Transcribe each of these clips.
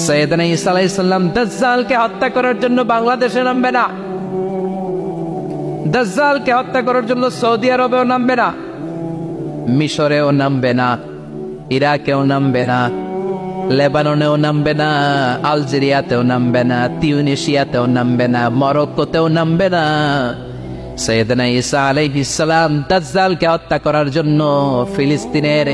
সাইয়েদনা ঈসা আলাইহিস সালাম দাজ্জালকে হত্যা করার জন্য বাংলাদেশে নামবে না, দাজ্জালকে হত্যা করার জন্য সৌদি আরবেও নামবে না, মিশরেও নামবে না, ইরাকেও নামবে না, লেবাননেও নামবে না, আলজেরিয়াতেও নামবে না, তিউনিসিয়াতেও নামবে না, মরক্কোতেও নামবে না। সাইয়েদনা ঈসা আলাইহিস সালাম দাজ্জালকে হত্যা করার জন্য ফিলিস্তিনের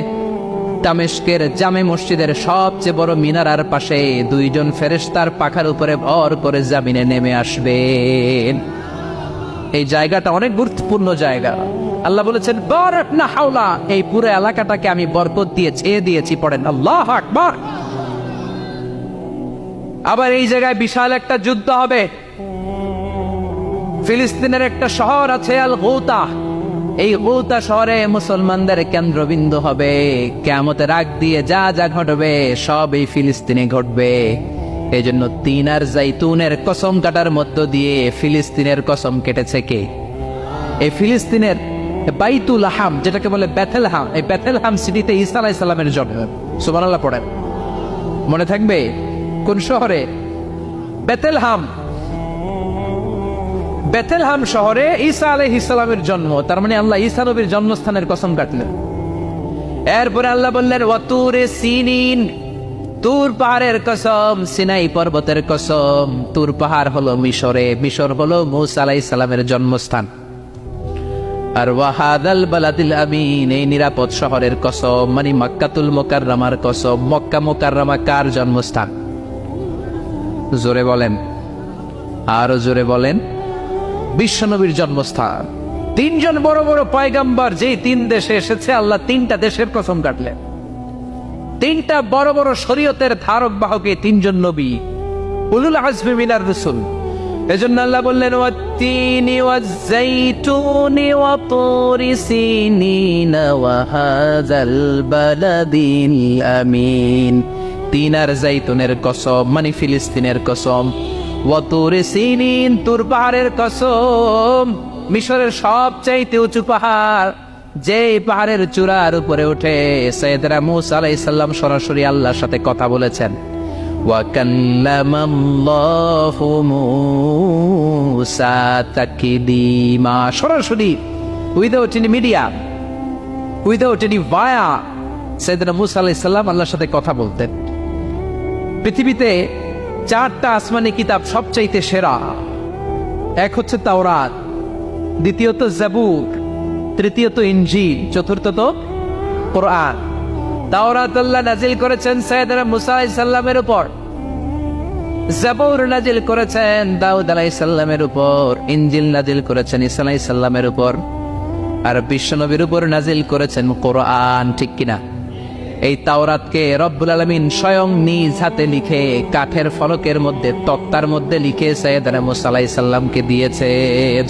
দামেস্কের জামে মসজিদের সবচেয়ে বড় মিনারার পাশে দুইজন ফেরেশতার পাখার উপরে ভর করে জমিনে নেমে আসবেন। এই জায়গাটা অনেক গুরুত্বপূর্ণ জায়গা। আল্লাহ বলেছেন বারাক না হাওলা, এই পুরো এলাকাটাকে আমি বরকত দিয়ে ছেয়ে দিয়েছি। পড়েন আল্লাহু আকবার। আবার এই জায়গায় বিশাল একটা যুদ্ধ হবে। ফিলিস্তিনের একটা শহর আছে আল গৌতা, এই গৌতা শহরে মুসলমানদের কেন্দ্রবিন্দু হবে। কিয়ামতের আগ দিয়ে যা যা ঘটবে সব এই ফিলিস্তিনে ঘটবে। এই জন্য তিন আর জাইতুনের কসম কাটার মধ্য দিয়ে ফিলিস্তিনের কসম কেটেছে কে? এই ফিলিস্তিনের বাইতুল হাম, যেটাকে বলে বেথেলহাম, এই বেথেলহাম সিটিতে ঈসা আলাইহিস সালামের জন্ম। সুবহানাল্লাহ পড়েন। মনে থাকবে কোন শহরে? বেথেলহাম। বেথেলহাম শহরে ঈসা আলাইহিস সালামের জন্ম। তার মানে আল্লাহ ঈসা নবীর জন্মস্থানের কসম কাটলেন। এরপরে আল্লাহ বললেন ওয়াতুরে সিনিন, তুর পাহাড়ের কসম, সিনাই পর্বতের কসম। তুর পাহাড় হলো মিশরে, মিশর হলো মূসা আলাইহিস সালামের জন্মস্থান। আর ওয়াহাদাল বালাদিল আমিন, এই নিরাপদ শহরের কসম, মানে মক্কাতুল মুকাররমার কসম। মক্কা মুকাররমা কার জন্মস্থান? জোরে বলেন, আরো জোরে বলেন। বিশ্বনবীর জন্মস্থান। তিনজন বড় বড় পয়গাম্বর যেই তিন দেশে এসেছে, আল্লাহ তিনটা দেশের কসম কাটলেন। তিনটা বড় বড় শরীয়তের ধারক বাহকে তিনজন নবী, উলুল আজমি মিনার রাসূল। এজন্য আল্লাহ বললেন ওয়াত্তিনি ওয়াজ-যাইতুনি ওয়া তুরি সিনিন ওয়া হাযাল বালাদিল আমিন। তিন আর জাইতুনের কসম, মানে ফিলিস্তিনের কসম। ওয়া তুরি সিনিন, তুর পাহাড়ের কসম, মিশরের সবচাইতে উঁচু পাহাড়, যে পাহাড়ের চূড়ার উপরে উঠে সাইয়েদনা মূসা আলাইহিস সালাম সরাসরি আল্লাহর সাথে কথা বলেছেন। ওয়া কাল্লামাল্লাহু মূসা তাকলিমা, সরাসরি without any media, without any via, সাইয়েদনা মূসা আলাইহিস সালাম আল্লাহর সাথে কথা বলতেন। পৃথিবীতে চারটা আসমানি কিতাব সবচাইতে সেরা। এক হচ্ছে তাওরাত, দ্বিতীয়ত জাবুর, তৃতীয়ত ইনজিল, চতুর্থত কোরআন। তাওরাত আল্লাহ নাজিল করেছেন সাইয়েদনা মূসা আলাইহিস সালামের উপর, জাবুর নাজিল করেছেন দাউদ আলাইহিস সালামের উপর, ইনজিল নাজিল করেছেন ঈসা আলাইহিস সালামের উপর, আর বিশ্বনবীর উপর নাজিল করেছেন কোরআন। ঠিক কিনা? এই তাওরাতকে রব্বুল আলামিন স্বয়ং নিজ হাতে লিখে কাঠের ফলকের মধ্যে, তক্তার মধ্যে লিখে সাইয়েদনা মূসা আলাইহিস সালামকে দিয়েছে।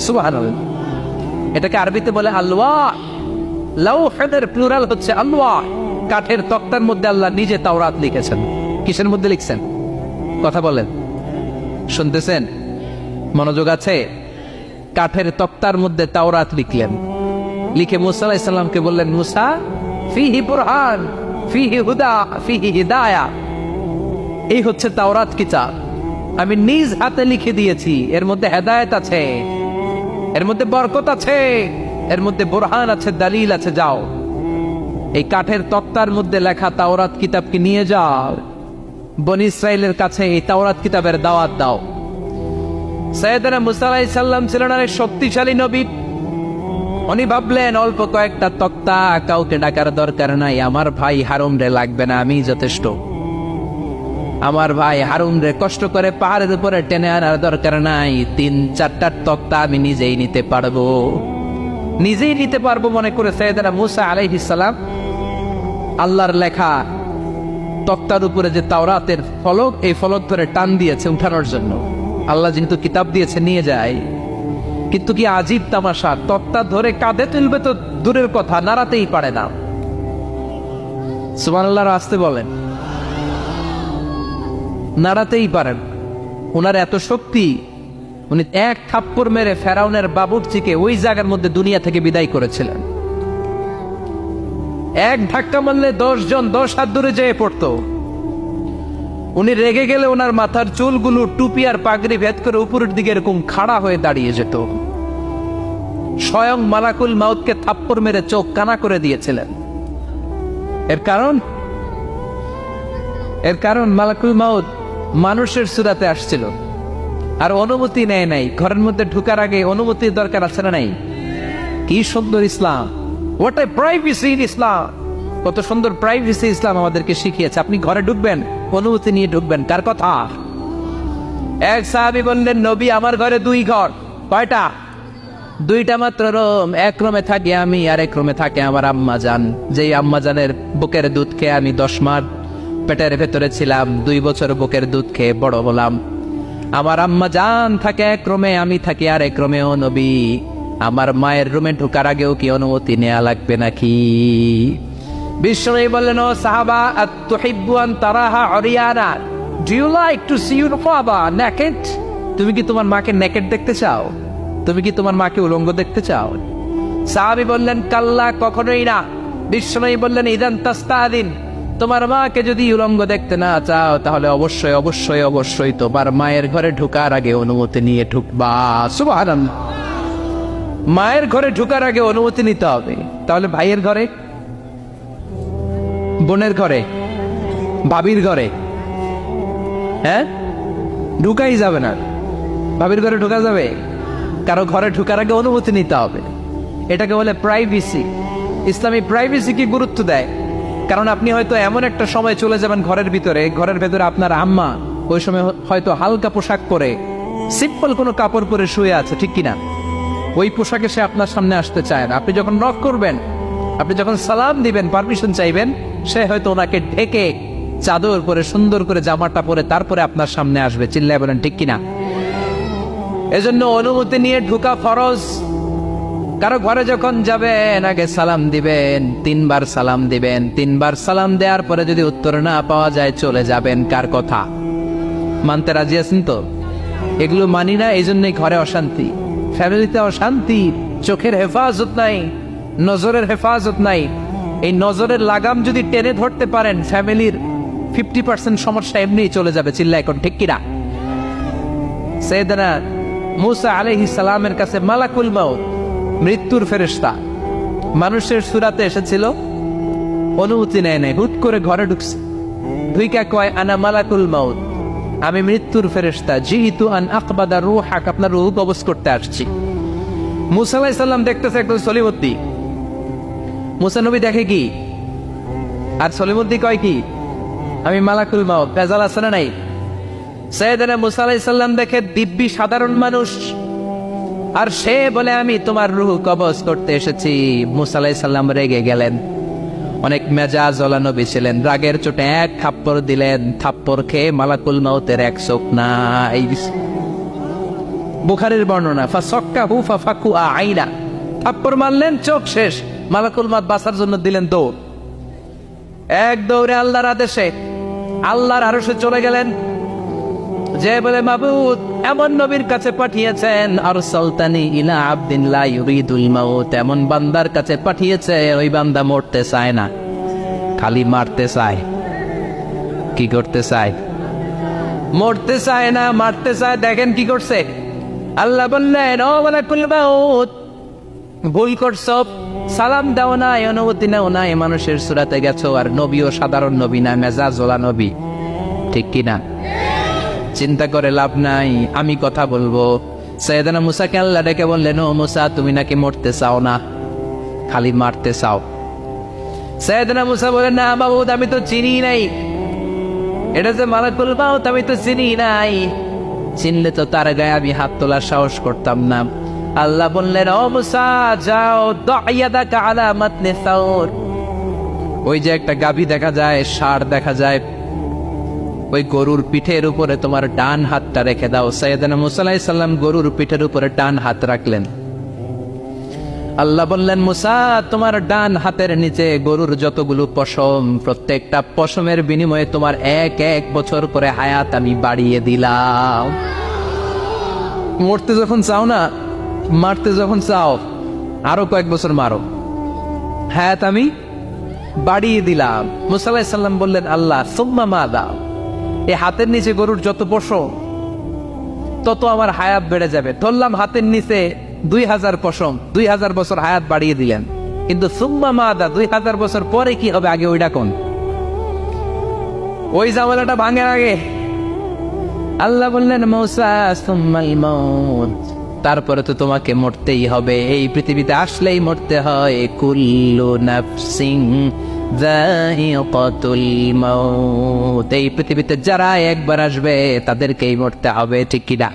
সুবহানাল্লাহ। এটাকে আরবিতে বলে আলওয়াহ। লাউহের প্লুরাল হচ্ছে আলওয়াহ। কাঠের তক্তার মধ্যে আল্লাহ নিজে তাওরাত লিখেছেন। কিসের মধ্যে লিখছেন? কথা বলেন, শুনতেছেন? মনোযোগ আছে? কাঠের তক্তার মধ্যে তাওরাত লিখলেন। লিখে মূসা আলাইহিস সালামকে বললেন, মূসা ফিহি বুরহান, ফিহি হুদা, ফিহি হিদায়া। এই হচ্ছে তাওরাত কিতাব, আমি নিজ হাতে লিখে দিয়েছি। এর মধ্যে হেদায়েত আছে, এর মধ্যে বরকত আছে, এর মধ্যে বুরহান আছে, দলিল আছে। যাও এই কাঠের তক্তার মধ্যে লেখা তাওরাত কিতাবকে নিয়ে যাও, বনি ইসরাইলের কাছে এই তাওরাত কিতাবের দাওয়াত দাও। সাইয়েদনা মূসা আলাইহিস সালাম ছিলেন অনেক শক্তিশালী নবী। উনি ভাবলেন অল্প কয়েকটা তক্তা, কাউকে ডাকার দরকার নাই, আমার ভাই হারুন রে লাগবে না, আমি যথেষ্ট। আমার ভাই হারুন রে কষ্ট করে পাহাড়ের উপরে টেনে আনার দরকার নাই, 3-4টা তক্তা আমি নিজেই নিতে পারবো, নিজেই নিতে পারবো মনে করে সাইয়েদনা মূসা আলাইহিস সালাম আল্লাহর লেখা তক্তার উপরে যে তাওরাতের ফলক, এই ফলক ধরে টান দিয়েছে উঠানোর জন্য। আল্লাহ যেহেতু কিতাব দিয়েছে নিয়ে যায়, কিন্তু কি আজীব তামাশা, তক্তা ধরে কাঁধে তুলবে তো দূরের কথা, নাড়াতেই পারে না। সুবহানাল্লাহ, আসতে বলেন। নাড়াতেই পারেন। ওনার এত শক্তি, উনি এক থাপ্পড় মেরে ফেরাউনের বাবুর্চিকে ওই জায়গার মধ্যে দুনিয়া থেকে বিদায় করেছিলেন। এক ধাক্কা মারলে 10 জন 10 হাত দূরে যেয়ে পড়তো। উনি রেগে গেলে ওনার মাথার চুলগুলো টুপি আর পাগড়ি ভেদ করে উপরের দিকে এরকম খাড়া হয়ে দাঁড়িয়ে যেত। স্বয়ং মালাকুল মাউতকে থাপ্পড় মেরে চোখ কানা করে দিয়েছিলেন। এর কারণ মালাকুল মাউত মানুষের সুরাতে আসছিল, আর অনুমতি নেয় নাই। ঘরের মধ্যে ঢুকার আগে অনুমতির দরকার আছে না নাই? কি সুন্দর ইসলাম, হোয়াট এ প্রাইভেসি ইন ইসলাম! কত সুন্দর প্রাইভেসি ইসলাম আমাদেরকে শিখিয়েছে। আপনি ঘরে ঢুকবেন, অনুমতি নিয়ে ঢুকবেন। কার কথা? এক সাহাবী বললেন, নবী আমার ঘরে 2 ঘর। কয়টা? 2টা মাত্র রুম। এক রুমে থাকি আমি, আর এক রুমে থাকে আমার আম্মা জান। যেই আম্মা জানের বুকের দুধ খেয়ে আমি 10 মাস পেটের ভেতরে ছিলাম, 2 বছর বুকের দুধ খেয়ে বড় হলাম। আমার আম্মা জান থাকে এক রুমে, আমি থাকি আর এক রুমে। ও নবী, আমার মায়ের রুমে ঢোকার আগেও কি অনুমতি নেওয়া লাগবে নাকি? বিশ্বনবী বললেন, ও সাহাবা, আতুহিব্বু আন তারাহা উরিয়ানা, do you like to see your father naked? তুমি কি তোমার মাকে নেকেড দেখতে চাও? তুমি কি তোমার মাকে উলঙ্গ দেখতে চাও? সাহাবী বললেন, কাল্লা, কখনোই না। বিশ্বনবী বললেন, ইদান তাস্তাদিন, তোমার মাকে যদি উলঙ্গ দেখতে না চাও, তাহলে অবশ্যই অবশ্যই অবশ্যই তোমার মায়ের ঘরে ঢোকার আগে অনুমতি নিয়ে ঢুকবা। সুবহানাল্লাহ। মায়ের ঘরে ঢোকার আগে অনুমতি নিতে হবে। তাহলে ভাইয়ের ঘরে, বোনের ঘরে, ভাবির ঘরে, হ্যাঁ, ঢুকাই যাবে না। ভাবির ঘরে ঢোকা যাবে? কারো ঘরে ঢোকার আগে অনুমতি নিতে হবে। এটাকে বলে প্রাইভেসি। ইসলামী প্রাইভেসি কি গুরুত্ব দেয়? কারণ আপনি হয়তো এমন একটা সময় চলে যাবেন ঘরের ভিতরে আপনার আম্মা ওই সময় হয়তো হালকা পোশাক পরে, সিম্পল কোনো কাপড় পরে শুয়ে আছে, ঠিক কিনা? ওই পোশাকে সে আপনার সামনে আসতে চায় না। আপনি যখন নক করবেন, আপনি যখন সালাম দিবেন, পারমিশন চাইবেন, সে হয়তো ওনাকে ঢেকে চাদর পরে সুন্দর করে জামাটা পরে তারপরে আপনার সামনে আসবে। চিল্লায় বলেন ঠিক কিনা? এজন্য অনুমতি নিয়ে ঢোকা ফরজ। কারো ঘরে যখন যাবেন, আগে সালাম দিবেন, 3 বার সালাম দিবেন। 3 বার সালাম দেওয়ার পরে যদি উত্তর না পাওয়া যায়, চলে যাবেন। কার কথা? মানতে রাজি আছেন তো? এগুলো মানি না, এই জন্যই ঘরে অশান্তি, ফ্যামিলিতে অশান্তি, চোখের হেফাজত নাই, নজরের হেফাজত নাই। এই নজরের লাগাম যদি টেনে ধরতে পারেন, ফ্যামিলির 50% সমস্যা এমনিই চলে যাবে। চিল্লা এখন ঠিক কিনা? সাইয়েদনা মুসা আলাইহিস সালামের কাছে মালাকুল মাউত, মৃত্যুর ফেরেশতা, মানুষের সুরাতে এসেছিল, অনুমতি নেয় নাই, হুট করে ঘরে ঢুকছে। ঢুইকা কয়, আনা মালাকুল মাউত, আমি মৃত্যুর ফেরেশতা, জিহিতু আন আকবাদা রূহাক, আপনার রূহ কবজ করতে আসছি। মুসা আলাইহিস সালাম দেখতেছে একদম সলিমুদ্দি। মুসা নবী দেখে কি, আর সলিমুদ্দি কয় কি, আমি মালাকুল মাউত। ভেজাল আছে না নাই? সাইয়েদনা মুসা আলাইহিস সালাম দেখে দিব্যি সাধারণ মানুষ, আর সে বলে আমি তোমার রূহ কবজ করতে এসেছি। মুসা আলাইহিস সালাম রেগে গেলেন। অনেক মেজাজ ওলা নবী ছিলেন। রাগের চোটে 1 থাপ্পড় দিলেন। থাপ্পড় খেয়ে মালাকুল মাউতের 1 চোখ নাই। বুখারীর বর্ণনা, ফাসাক্কাহু ফাফাকু আইনা, থাপ্পড় মারলেন, চোখ শেষ। মালাকুল মাউত বাঁচার জন্য দিলেন দৌড়। এক দৌড়ে আল্লাহর আদেশে আল্লাহর আরশে চলে গেলেন। যে বলে, মাবুদ এমন নবীর কাছে পাঠিয়েছেন, আরসালতানি ইলা আবদিন লা ইউরিদুল মাউত, এমন বান্দার কাছে পাঠিয়েছে, ওই বান্দা মরতে চায় না, খালি মারতে চায়। কি করতে চায়? মরতে চায় না, মারতে চায়। দেখেন কি করছে আল্লাহ। বললেন, ও মালাকুল মাউত, ভুল করছো, সালাম দাও না, অনুমতি নাও না, মানুষের সূরাতে গেছো, আর নবীও সাধারণ নবী না, মেজাজওয়ালা নবী, ঠিক কিনা? চিন্তা করে লাভ নাই, আমি কথা বলবো। সাইয়েদনা মুসাকে আল্লাহ ডেকে বললেন, ও মুসা, তুমি নাকি মরতে চাও না, খালি মারতে চাও। সাইয়েদনা মুসা বলেন, না মাবুদ, আমি তো চিনি নাই, এটা যে মালাকুল মাউত, আমি তো চিনি নাই। চিনলে তো তার গায়ে আমি হাত তোলার সাহস করতাম না। আল্লাহ বললেন, ও মুসা, যাও, দাইয়াদাকা আলা মাতনি সাউর, ওই যে একটা গাভী দেখা যায়, ষাঁড় দেখা যায়, ওই গরুর পিঠের উপরে তোমার ডান হাতটা রেখে দাও। সাইয়েদনা মুসা আলাইহিস সালাম গরুর পিঠের উপরে ডান হাত রাখলেন। আল্লাহ বললেন, মুসা, তোমার ডান হাতের নিচে গরুর যতগুলো পশম, প্রত্যেকটা পশমের বিনিময়ে তোমার 1 বছর করে হায়াত আমি বাড়িয়ে দিলাম। মরতে যখন চাও না, মারতে যখন চাও, আরো কয়েক বছর মারো, হায়াত আমি বাড়িয়ে দিলাম। মুসা আলাইহিস সালাম বললেন, আল্লাহ সুম্মা মাযা, এই হাতের নিচে গরুর যত পশম তত আমার হায়াত বেড়ে যাবে। ধরলাম হাতের নিচে 2000 পশম, 2000 বছর হায়াত বাড়িয়ে দিলেন, কিন্তু সুম্মা মাদা 2000 বছর পরে কি হবে আগে ওইটা কোন? ওই ঝামেলাটা ভাঙে আগে। আল্লাহ বললেন মূসা সুম্মাল মাউত, তারপরে তো তোমাকে মরতেই হবে, এই পৃথিবীতে আসলেই মরতে হয়। কুল্লু নাফসিন যায়িকাতুল মাউত, এই পৃথিবীতে যারা একবার আসবে তাদেরকেই মরতে হবে, ঠিক কি না?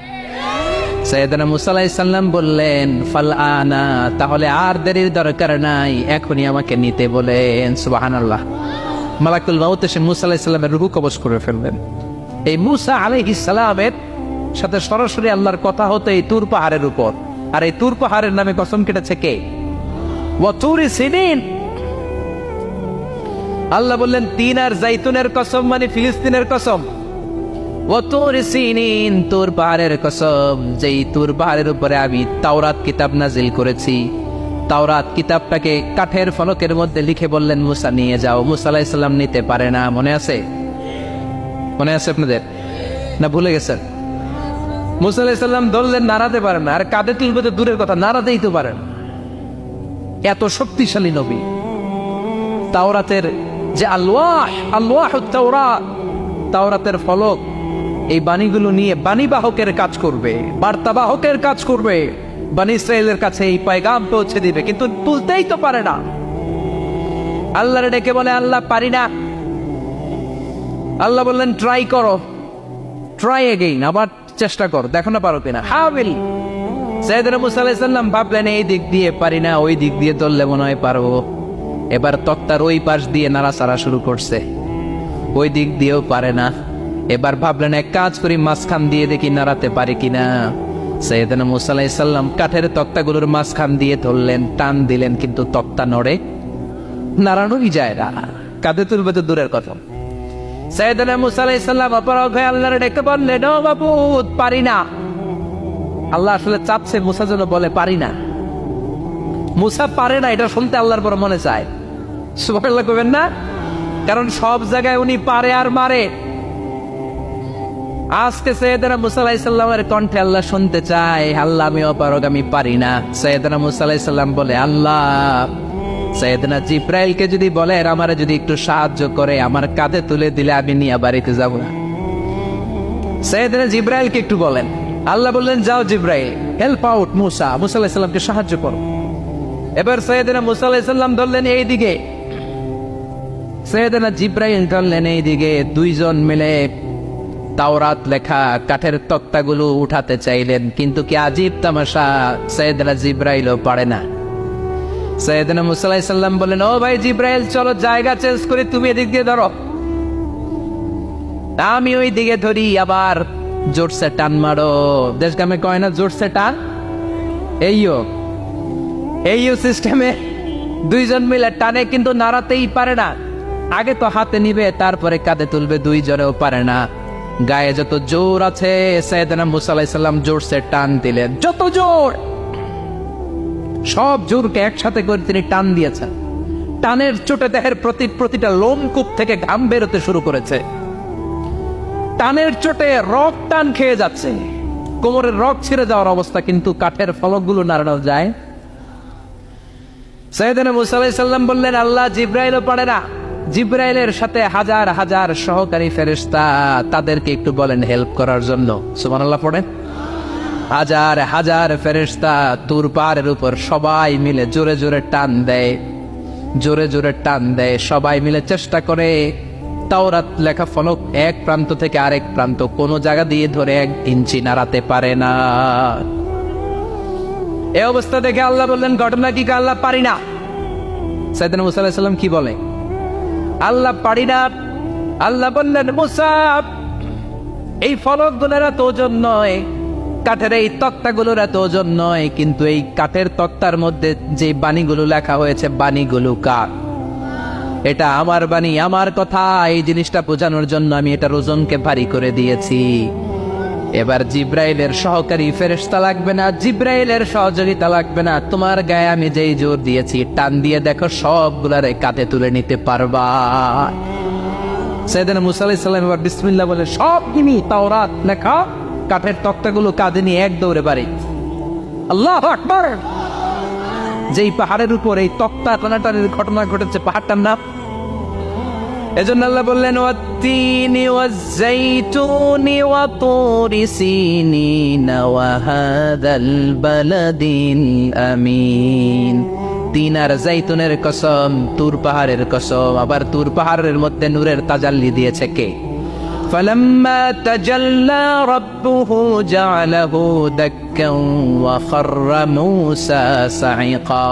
সাইয়েদনা মূসা আলাইহিস সালাম বললেন ফাল আনা, তাহলে আর দেরির দরকার নাই, এখনই আমাকে নিতে বলেন। সুবহানাল্লাহ। মালাকুল মাউত এসে মূসা আলাইহিস সালামের রূহ কবজ করে ফেললেন। এই মূসা আলাইহিস সালামের সাথে সরাসরি আল্লাহর কথা হতো এই তুর পাহাড়ের উপর, আর এই তুর পাহাড়ের নামে কসম কেটেছে কে? ওয়া তুরি সিনিন। আল্লাহ বললেন তিন আর জাইতুনের কসম, মানে ফিলিস্তিনের কসম। ওয়া তুরি সিনিন, তুর পাহাড়ের কসম, যেই তুর পাহাড়ের উপরে আমি তাওরাত কিতাব নাজিল করেছি। তাওরাত কিতাবটাকে কাঠের ফলকের মধ্যে লিখে বললেন মূসা নিয়ে যাও। মূসা আলাইহিস সালাম নিতে পারে না, মনে আছে? মনে আছে আপনাদের না ভুলে গেছেন? মূসা আলাইহিস সালাম ধরলেন, নাড়াতে পারেন না, আর কাঁধে তুলবে তো দূরের কথা, নাড়াতেই তো পারেন। এত শক্তিশালী নবী। তাওরাতের যে আলওয়াহুত তাওরাত, তাওরাতের ফলক, এই বাণীগুলো নিয়ে বাণীবাহকের কাজ করবে, বার্তাবাহকের কাজ করবে, বনী ইসরায়েলের কাছে এই পয়গাম পৌঁছে দিবে, কিন্তু তুলতেই তো পারে না। আল্লাহর ডেকে বলে আল্লাহ পারি না। আল্লাহ বললেন ট্রাই করো, ট্রাই এগেইন, আবার চেষ্টা করো, দেখো না পারো কিনা। হাবিল সাইয়েদনা মূসা আলাইহিস সালাম ভাবলেন এই দিক দিয়ে পারি না, ওই দিক দিয়ে ধরলে মনে হয় পারবো। এবার তক্তার ওই পাশ দিয়ে নাড়াচাড়া শুরু করছে, ওই দিক দিয়েও পারে না। এবার ভাবলেন এক কাজ করি, মাঝখান দিয়ে দেখি নাড়াতে পারি কিনা। সাইয়েদনা মূসা আলাইহিস সালাম কাঠের তক্তাগুলোর মাঝখান দিয়ে ধরলেন, টান দিলেন, কিন্তু তক্তা নড়ে, নাড়ানোই যায় না, কাঁধে তুলবে তো দূরের কথা। সাইয়েদনা মূসা আলাইহিস সালাম অপরাগ হয়ে আল্লাহর ডেকে বললেন ও মাবুদ পারি না। আল্লাহ আসলে চাপছে মূসা যেন বলে পারি না। মূসা পারে না এটা শুনতে আল্লাহর বড় মনে চায়। সুবহানাল্লাহ কইবেন না? কারণ সব জায়গায় উনি পারে আর মারে। আজকে সাইয়েদনা মূসা আলাইহিস সালামের কণ্ঠে আল্লাহ শুনতে চায় আল্লাহ আমি অপারগ, আমি পারি না। সাইয়েদনা মূসা আলাইহিস সালাম বলে আল্লাহ সাইয়েদনা জিব্রাইলকে যদি বলে আমারে যদি একটু সাহায্য করে, আমার কাঁধে তুলে দিলে আমি নিয়ে বাড়িতে যাব না। সাইয়েদনা জিব্রাইলকে একটু বলেন। আল্লাহ বললেন যাও জিব্রাইল, হেল্প আউট মূসা, মূসা আলাইহিস সালামকে সাহায্য করো। এবার সাইয়েদনা মূসা আলাইহিস সালাম ধরলেন এই দিকে, সাইয়েদনা জিব্রাইল ধরলেন এই দিকে। দুইজন মিলে তাওরাত লেখা কাঠের তক্তাগুলো উঠাতে চাইলেন, কিন্তু কি আজীব তামাশা, সাইয়েদনা জিব্রাইলও পারে না। সাইয়েদনা মূসা আলাইহিস সালাম বলেন ও ভাই জিব্রাইল চলো জায়গা চেঞ্জ করে তুমি এদিক দিয়ে ধরো, আমি ওই দিকে ধরি, আবার জোরসে টান মারো। দেশগামে কয় না জোরসে টান, এইও সিস্টেমে দুইজন মিলে টানে, কিন্তু নাড়াতেই পারে না। আগে তো হাতে নিবে, তারপরে কাঁধে তুলবে, দুইজনেও পারে না। গায়ে যত জোর আছে সাইয়েদনা মূসা আলাইহিস সালাম জোরসে টান দিলেন, যত জোর, সব জোরকে একসাথে করে তিনি টান দিয়েছেন। টানের চোটে দেহের প্রতিটা লোমকূপ থেকে ঘাম বেরোতে শুরু করেছে। টানের চোটে রক টান খেয়ে যাচ্ছে, কোমরের রক ছিঁড়ে যাওয়ার অবস্থা, কিন্তু কাঠের ফলকগুলো নাড়ানো যায়। সাইয়েদনা মূসা আলাইহিস সালাম বললেন আল্লাহ জিব্রাইলও পারে না। জিব্রাইলের সাথে হাজার হাজার সহকারী ফেরেশতা, তাদেরকে একটু বলেন হেল্প করার জন্য। সুবহানাল্লাহ পড়েন। হাজার হাজার ফেরেশতা তুর পাহাড়ের উপর সবাই মিলে জোরে জোরে টান দেয়, জোরে জোরে টান দেয়। সবাই মিলে চেষ্টা করে তাওরাত লেখা ফলক এক প্রান্ত থেকে আরেক প্রান্ত কোনো জায়গা দিয়ে ধরে 1 ইঞ্চি নাড়াতে পারে না। এই অবস্থা দেখে আল্লাহ বললেন ঘটনা কি? আল্লাহ পারি না। সাইয়েদনা মূসা আলাইহিস সালাম কি বলে? আল্লাহ পারি না। আল্লাহ বললেন মূসা এই ফলকগুলোর এত ওজন নয়, কাঠের এই তক্তাগুলোর এত ওজন নয়, কিন্তু এই কাঠের তক্তার মধ্যে যে বাণীগুলো লেখা হয়েছে বাণীগুলো কার? এটা আমার বাণী, আমার কথা। এই জিনিসটা বোঝানোর জন্য আমি এটার ওজনকে ভারী করে দিয়েছি। এবার জিব্রাইলের সহকারী ফেরেশতা লাগবে না, জিব্রাইলের সহযোগিতা লাগবে না, তোমার গায়ে আমি যেই জোর দিয়েছি টান দিয়ে দেখো সবগুলারে কাঁধে তুলে নিতে পারবা। সাইয়েদনা মুসা আলাইহিস সালাম এবার বিসমিল্লাহ বলে সব কিনি তাওরাত লেখা কাঠের তক্তাগুলো কাঁধে নিয়ে এক দৌড়ে বাড়ি। আল্লাহু আকবার। যেই পাহাড়ের উপর এই তক্তা টানাটানির ঘটনা ঘটেছে, পাহাড়টার নাম, এজন্য আল্লাহ বললেন ওয়াত্তিনি ওয়াজ-যাইতুনি ওয়া তুরি সিনিনা ওয়া হাযাল বালাদিল আমিন। তিন আর যাইতুনের কসম, তুর পাহাড়ের কসম। আবার তুর পাহাড়ের মধ্যে নূরের তাজাল্লি দিয়েছে কে? فلما تجلى ربه جعله دكا وخر موسى صعقا।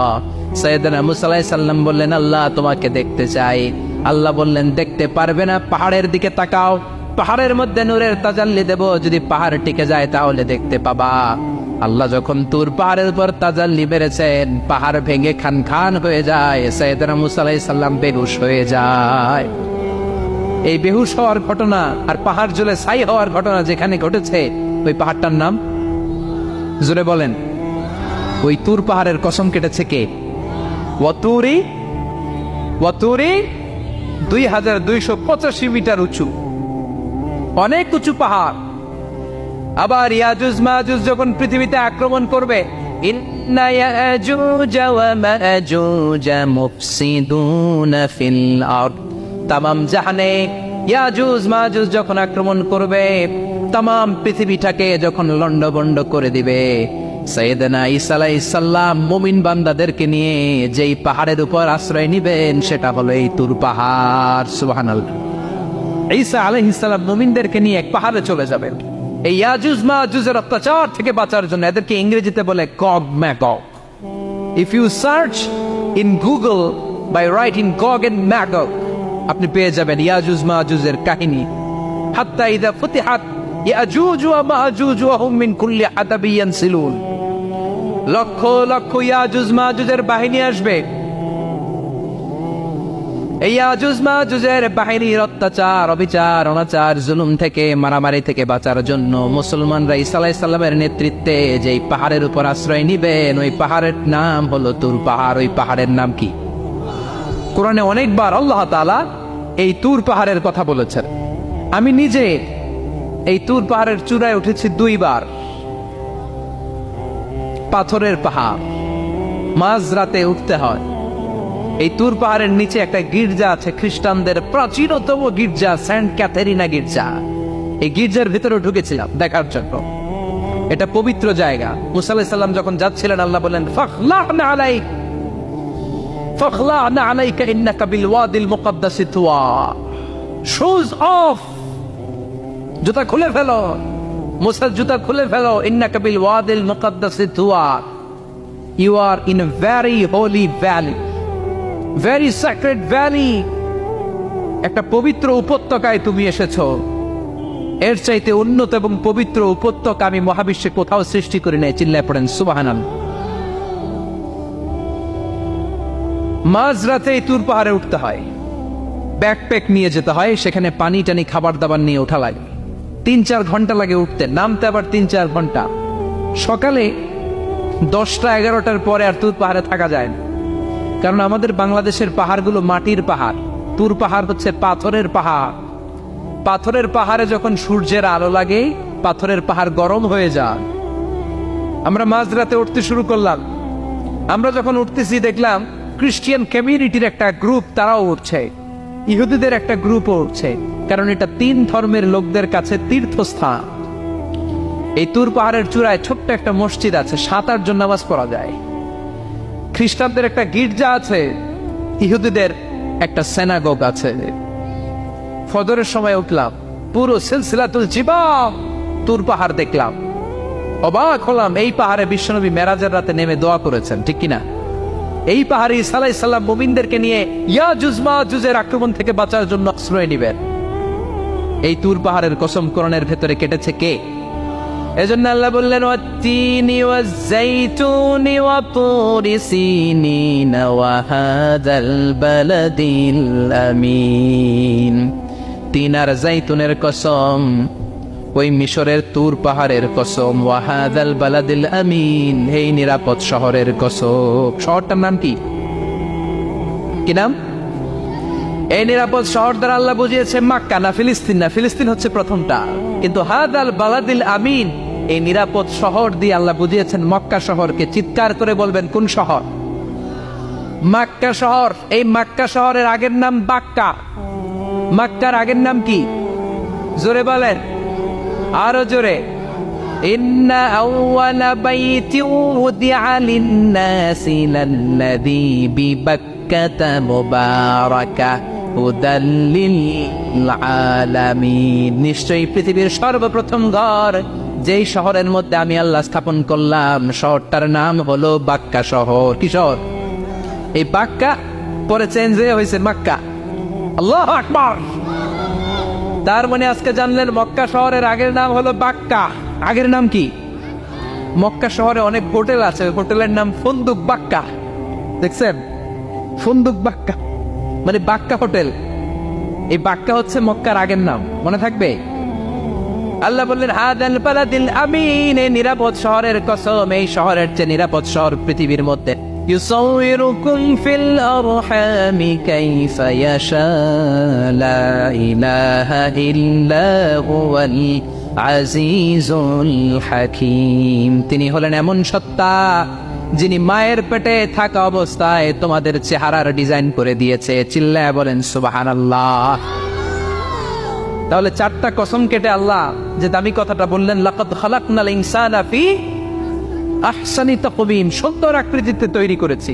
সাইয়েদনা মুসা আলাইহিস সালাম বললেন আল্লাহ তোমাকে দেখতে চাই। আল্লাহ বললেন দেখতে পারবে না, পাহাড়ের দিকে তাকাও, পাহাড়ের মধ্যে নূরের তাজাল্লি দেব, যদি পাহাড় টিকে যায় তাহলে দেখতে পাবা। আল্লাহ যখন তুর পাহাড়ের উপর তাজাল্লি মেরেছেন, পাহাড় ভেঙে খান খান হয়ে যায়, সাইয়েদনা মুসা আলাইহিস সালাম বেহুশ হয়ে যায়। এই বেহুশ হওয়ার ঘটনা আর পাহাড় জ্বলে ছাই হওয়ার ঘটনা যেখানে ঘটেছে, ওই পাহাড়টার নাম জোরে বলেন। ওই তুর পাহাড়ের কসম কেটেছে কে? ওয়াতুরি, ওয়াতুরি 2285 মিটার উঁচু, অনেক উঁচু পাহাড়। আবার ইয়াজুজ মাজুজ যখন পৃথিবীতে আক্রমণ করবে, ইন্না ইয়াজুজ ওয়া মাজুজ মুফসিদুনা ফিল আরদ। তামাম জাহানে ইয়াজুজ মাজুজ যখন আক্রমণ করবে, তামাম পৃথিবীটাকে যখন লন্ডভন্ড করে দিবে, সাইয়েদনা ঈসা আলাইহিস সালাম মুমিন বান্দাদেরকে নিয়ে যেই পাহাড়ের উপর আশ্রয় নিবেন, সেটা হলো এই তুর পাহাড়। সুবহানাল্লাহ। ঈসা আলাইহিস সালাম মুমিনদেরকে নিয়ে এক পাহাড়ে চলে যাবেন এই ইয়াজুজ মাজুজের অত্যাচার থেকে বাঁচার জন্য। এদেরকে ইংরেজিতে বলে Gog Magog. If you search in Google by writing Gog and Magog, আপনি পেয়ে যাবেন ইয়াজুজ মাজুজের কাহিনী। হাত্তা ইযা ফুতিহাত ইয়াজুজ ওয়া মাজুজ ওয়া হুম মিন কুল্লি হাদাবিন ইয়ানসিলুন। লক্ষ লক্ষ ইয়াজুজ মাজুজের বাহিনী আসবে। এই ইয়াজুজ মাজুজের বাহিনীর অত্যাচার, অবিচার, অনাচার, জুলুম থেকে, মারামারি থেকে বাঁচার জন্য মুসলমানরা ঈসা আলাইহিস সালামের নেতৃত্বে যেই পাহাড়ের উপর আশ্রয় নিবেন, ওই পাহাড়ের নাম হলো তুর পাহাড়। ওই পাহাড়ের নাম কি? কোরআনে অনেকবার আল্লাহ তাআলা এই তুর পাহাড়ের কথা বলেছেন। আমি নিজে এই তুর পাহাড়ের চূড়ায় উঠেছি 2 বার। পাথরের পাহাড়, মাঝরাতে উঠতে হয়। এই তুর পাহাড়ের নিচে একটা গির্জা আছে, খ্রিস্টানদের প্রাচীনতম গির্জা, সেন্ট ক্যাথেরিনা গির্জা। এই গির্জার ভিতরে ঢুকেছিলাম দেখার জন্য। এটা পবিত্র জায়গা। মুসা আলাইহিস সালাম যখন যাচ্ছিলেন, আল্লাহ বলেন ফাখলা'না আলাইক ফাখলা'না আলাইকা ইন্নাকা বিল ওয়াদিল মুকাদ্দাসি তুয়া। শুজ অফ, জুতা খুলে ফেলো। মুসা জুতা খুলে ফেলো। ইন্নাকা বিল ওয়াদিল মুকাদ্দাসি তুয়া। You are in a very holy valley, very sacred valley. একটা পবিত্র উপত্যকায় তুমি এসেছো। এর চাইতে উন্নত এবং পবিত্র উপত্যকা আমি মহাবিশ্বে কোথাও সৃষ্টি করি নাই। চিল্লায় পড়েন সুবহানাল্লাহ। মাঝরাতে এই তুর পাহাড়ে উঠতে হয়, ব্যাকপ্যাক নিয়ে যেতে হয়, সেখানে পানি টানি খাবার দাবার নিয়ে ওঠা লাগে। 3-4 ঘন্টা লাগে উঠতে, নামতে আবার 3-4 ঘন্টা। সকালে 10টা-11টার পরে আর তুর পাহাড়ে থাকা যায় না, কারণ আমাদের বাংলাদেশের পাহাড়গুলো মাটির পাহাড়, তুর পাহাড় হচ্ছে পাথরের পাহাড়। পাথরের পাহাড়ে যখন সূর্যের আলো লাগে, পাথরের পাহাড় গরম হয়ে যায়। আমরা মাঝরাতে উঠতে শুরু করলাম। আমরা যখন উঠতেছি দেখলাম খ্রিস্টিয়ান কমিউনিটির একটা গ্রুপ, তারাও উঠছে, ইহুদিদের একটা গ্রুপও উঠছে, কারণ এটা 3 ধর্মের লোকদের কাছে তীর্থস্থান। এই তুর পাহাড়ের চূড়ায় ছোট্ট একটা মসজিদ আছে, 7-8 জন নামাজ পড়া যায়। খ্রিস্টানদের একটা গির্জা আছে, ইহুদিদের একটা সিনাগগ আছে। ফজরের সময় উঠলাম, পুরো সিলসিলাতুল জিবাল তুর পাহাড় দেখলাম। অবাক হলাম, এই পাহাড়ে বিশ্বনবী মেরাজের রাতে নেমে দোয়া করেছেন, ঠিক কিনা? এই পাহাড়ে ঈসা আলাইহিস সালাম মুমিনদেরকে নিয়ে ইয়াজুজ মাজুজের আক্রমণ থেকে বাঁচার জন্য আশ্রয় নিবেন। এই তুর পাহাড়ের কসম কোরআনের ভেতরে কেটেছে কে? এজন্য আল্লাহ বললেন ওয়াত্তিনি ওয়াজ-যাইতুনি ওয়া তুরি সিনিনা ওয়া হাযাল বালাদিল আমিন। তিন আর যাইতুনের কসম, ওই মিশরের তুর পাহাড়ের কসম, ওয়া হাযাল বালাদিল আমিন, এই নিরাপদ শহরের কসম। শহরটার নাম কি? কি নাম? এই নিরাপদ শহর দ্বারা আল্লাহ বুঝিয়েছে মক্কা, না ফিলিস্তিন না, ফিলিস্তিন হচ্ছে প্রথমটা। কিন্তু হাদাল বালাদিল আমিন, এই নিরাপদ শহর দিয়ে আল্লাহ বুঝিয়েছেন মক্কা শহরকে। চিৎকার করে বলবেন কোন শহর? মক্কা শহর। এই মক্কা শহরের আগের নাম বাক্কা। মক্কার আগের নাম কি? জোরে বলেন, আরো জোরে। ইন্না আউওয়ালা বাইতিন উদিআ লিন-নাসি লাল্লাযী বিবাক্কাতা মুবারাকা হুদাল লিল আলামিন। নিশ্চয়ই পৃথিবীর সর্বপ্রথম ঘর যেই শহরের মধ্যে আমি আল্লাহ স্থাপন করলাম, শহরটার নাম হলো বাক্কা শহর। কি শহর? এই বাক্কা পরে চেঞ্জ হয়ে হয়েছে মক্কা। আল্লাহু আকবার। তার মানে আজকে জানলেন মক্কা শহরের আগের নাম হলো বাক্কা। আগের নাম কি? মক্কা শহরে অনেক হোটেল আছে, হোটেলের নাম ফুন্দুক বাক্কা। দেখছেন? ফুন্দুক বাক্কা মানে বাক্কা হোটেল। এই বাক্কা হচ্ছে মক্কার আগের নাম, মনে থাকবে। আল্লাহ বললেন হাদাল বালাদিল আমিন, এই নিরাপদ শহরের কসম, এই শহরের চেয়ে নিরাপদ শহর পৃথিবীর মধ্যে। ইউসাউইরুকুম ফিল আরহামি কাইফা ইয়াশা লা ইলাহা ইল্লা হুয়াল আজিজুল হাকিম। তিনি হলেন এমন সত্তা যিনি মায়ের পেটে থাকা অবস্থায় তোমাদের চেহারার ডিজাইন করে দিয়েছে। চিল্লায়া বলেন সুবহানাল্লাহ। তাহলে চারটা কসম কেটে আল্লাহ যে দামি কথাটা বললেন, লাকাদ খালাকনাল ইনসানা ফি আহসানি তাকওয়িম, সুন্দর আকৃতিতে তৈরি করেছি।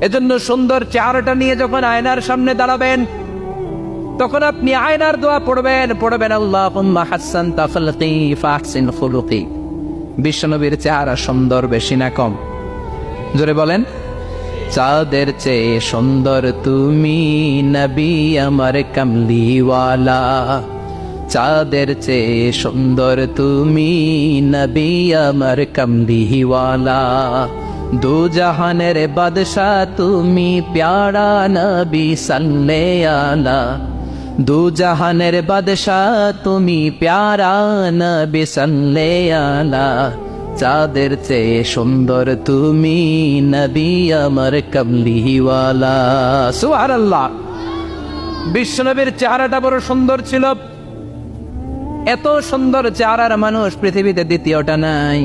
এজন্য সুন্দর চেহারাটা নিয়ে যখন আয়নার সামনে দাঁড়াবেন, তখন আপনি আয়নার দোয়া পড়বেন আল্লাহুম্মা হাসসানতা খালকি ফাহসিন খুলুকি। বিশ্বনবীর চেহারা সুন্দর বেশি না কম? জোরে বলেন। চাঁদের চেয়ে সুন্দর তুমি নবী আমার কামলিওয়ালা, চাঁদের চেয়ে সুন্দর তুমি নবী আমার কামলিওয়ালা। দু জাহানের বাদশাহ তুমি প্যারা নবী সাল্লে আলা, দু জাহানের বাদশাহ তুমি প্যারা নবী সাল্লে আলা। চাঁদের চেয়ে সুন্দর তুমি নবী আমার কামলিওয়ালা। সুবহানাল্লাহ। বিশ্বনবীর চেহারাটা বড় সুন্দর ছিল। এত সুন্দর চেহারার মানুষ পৃথিবীতে দ্বিতীয়টা নাই।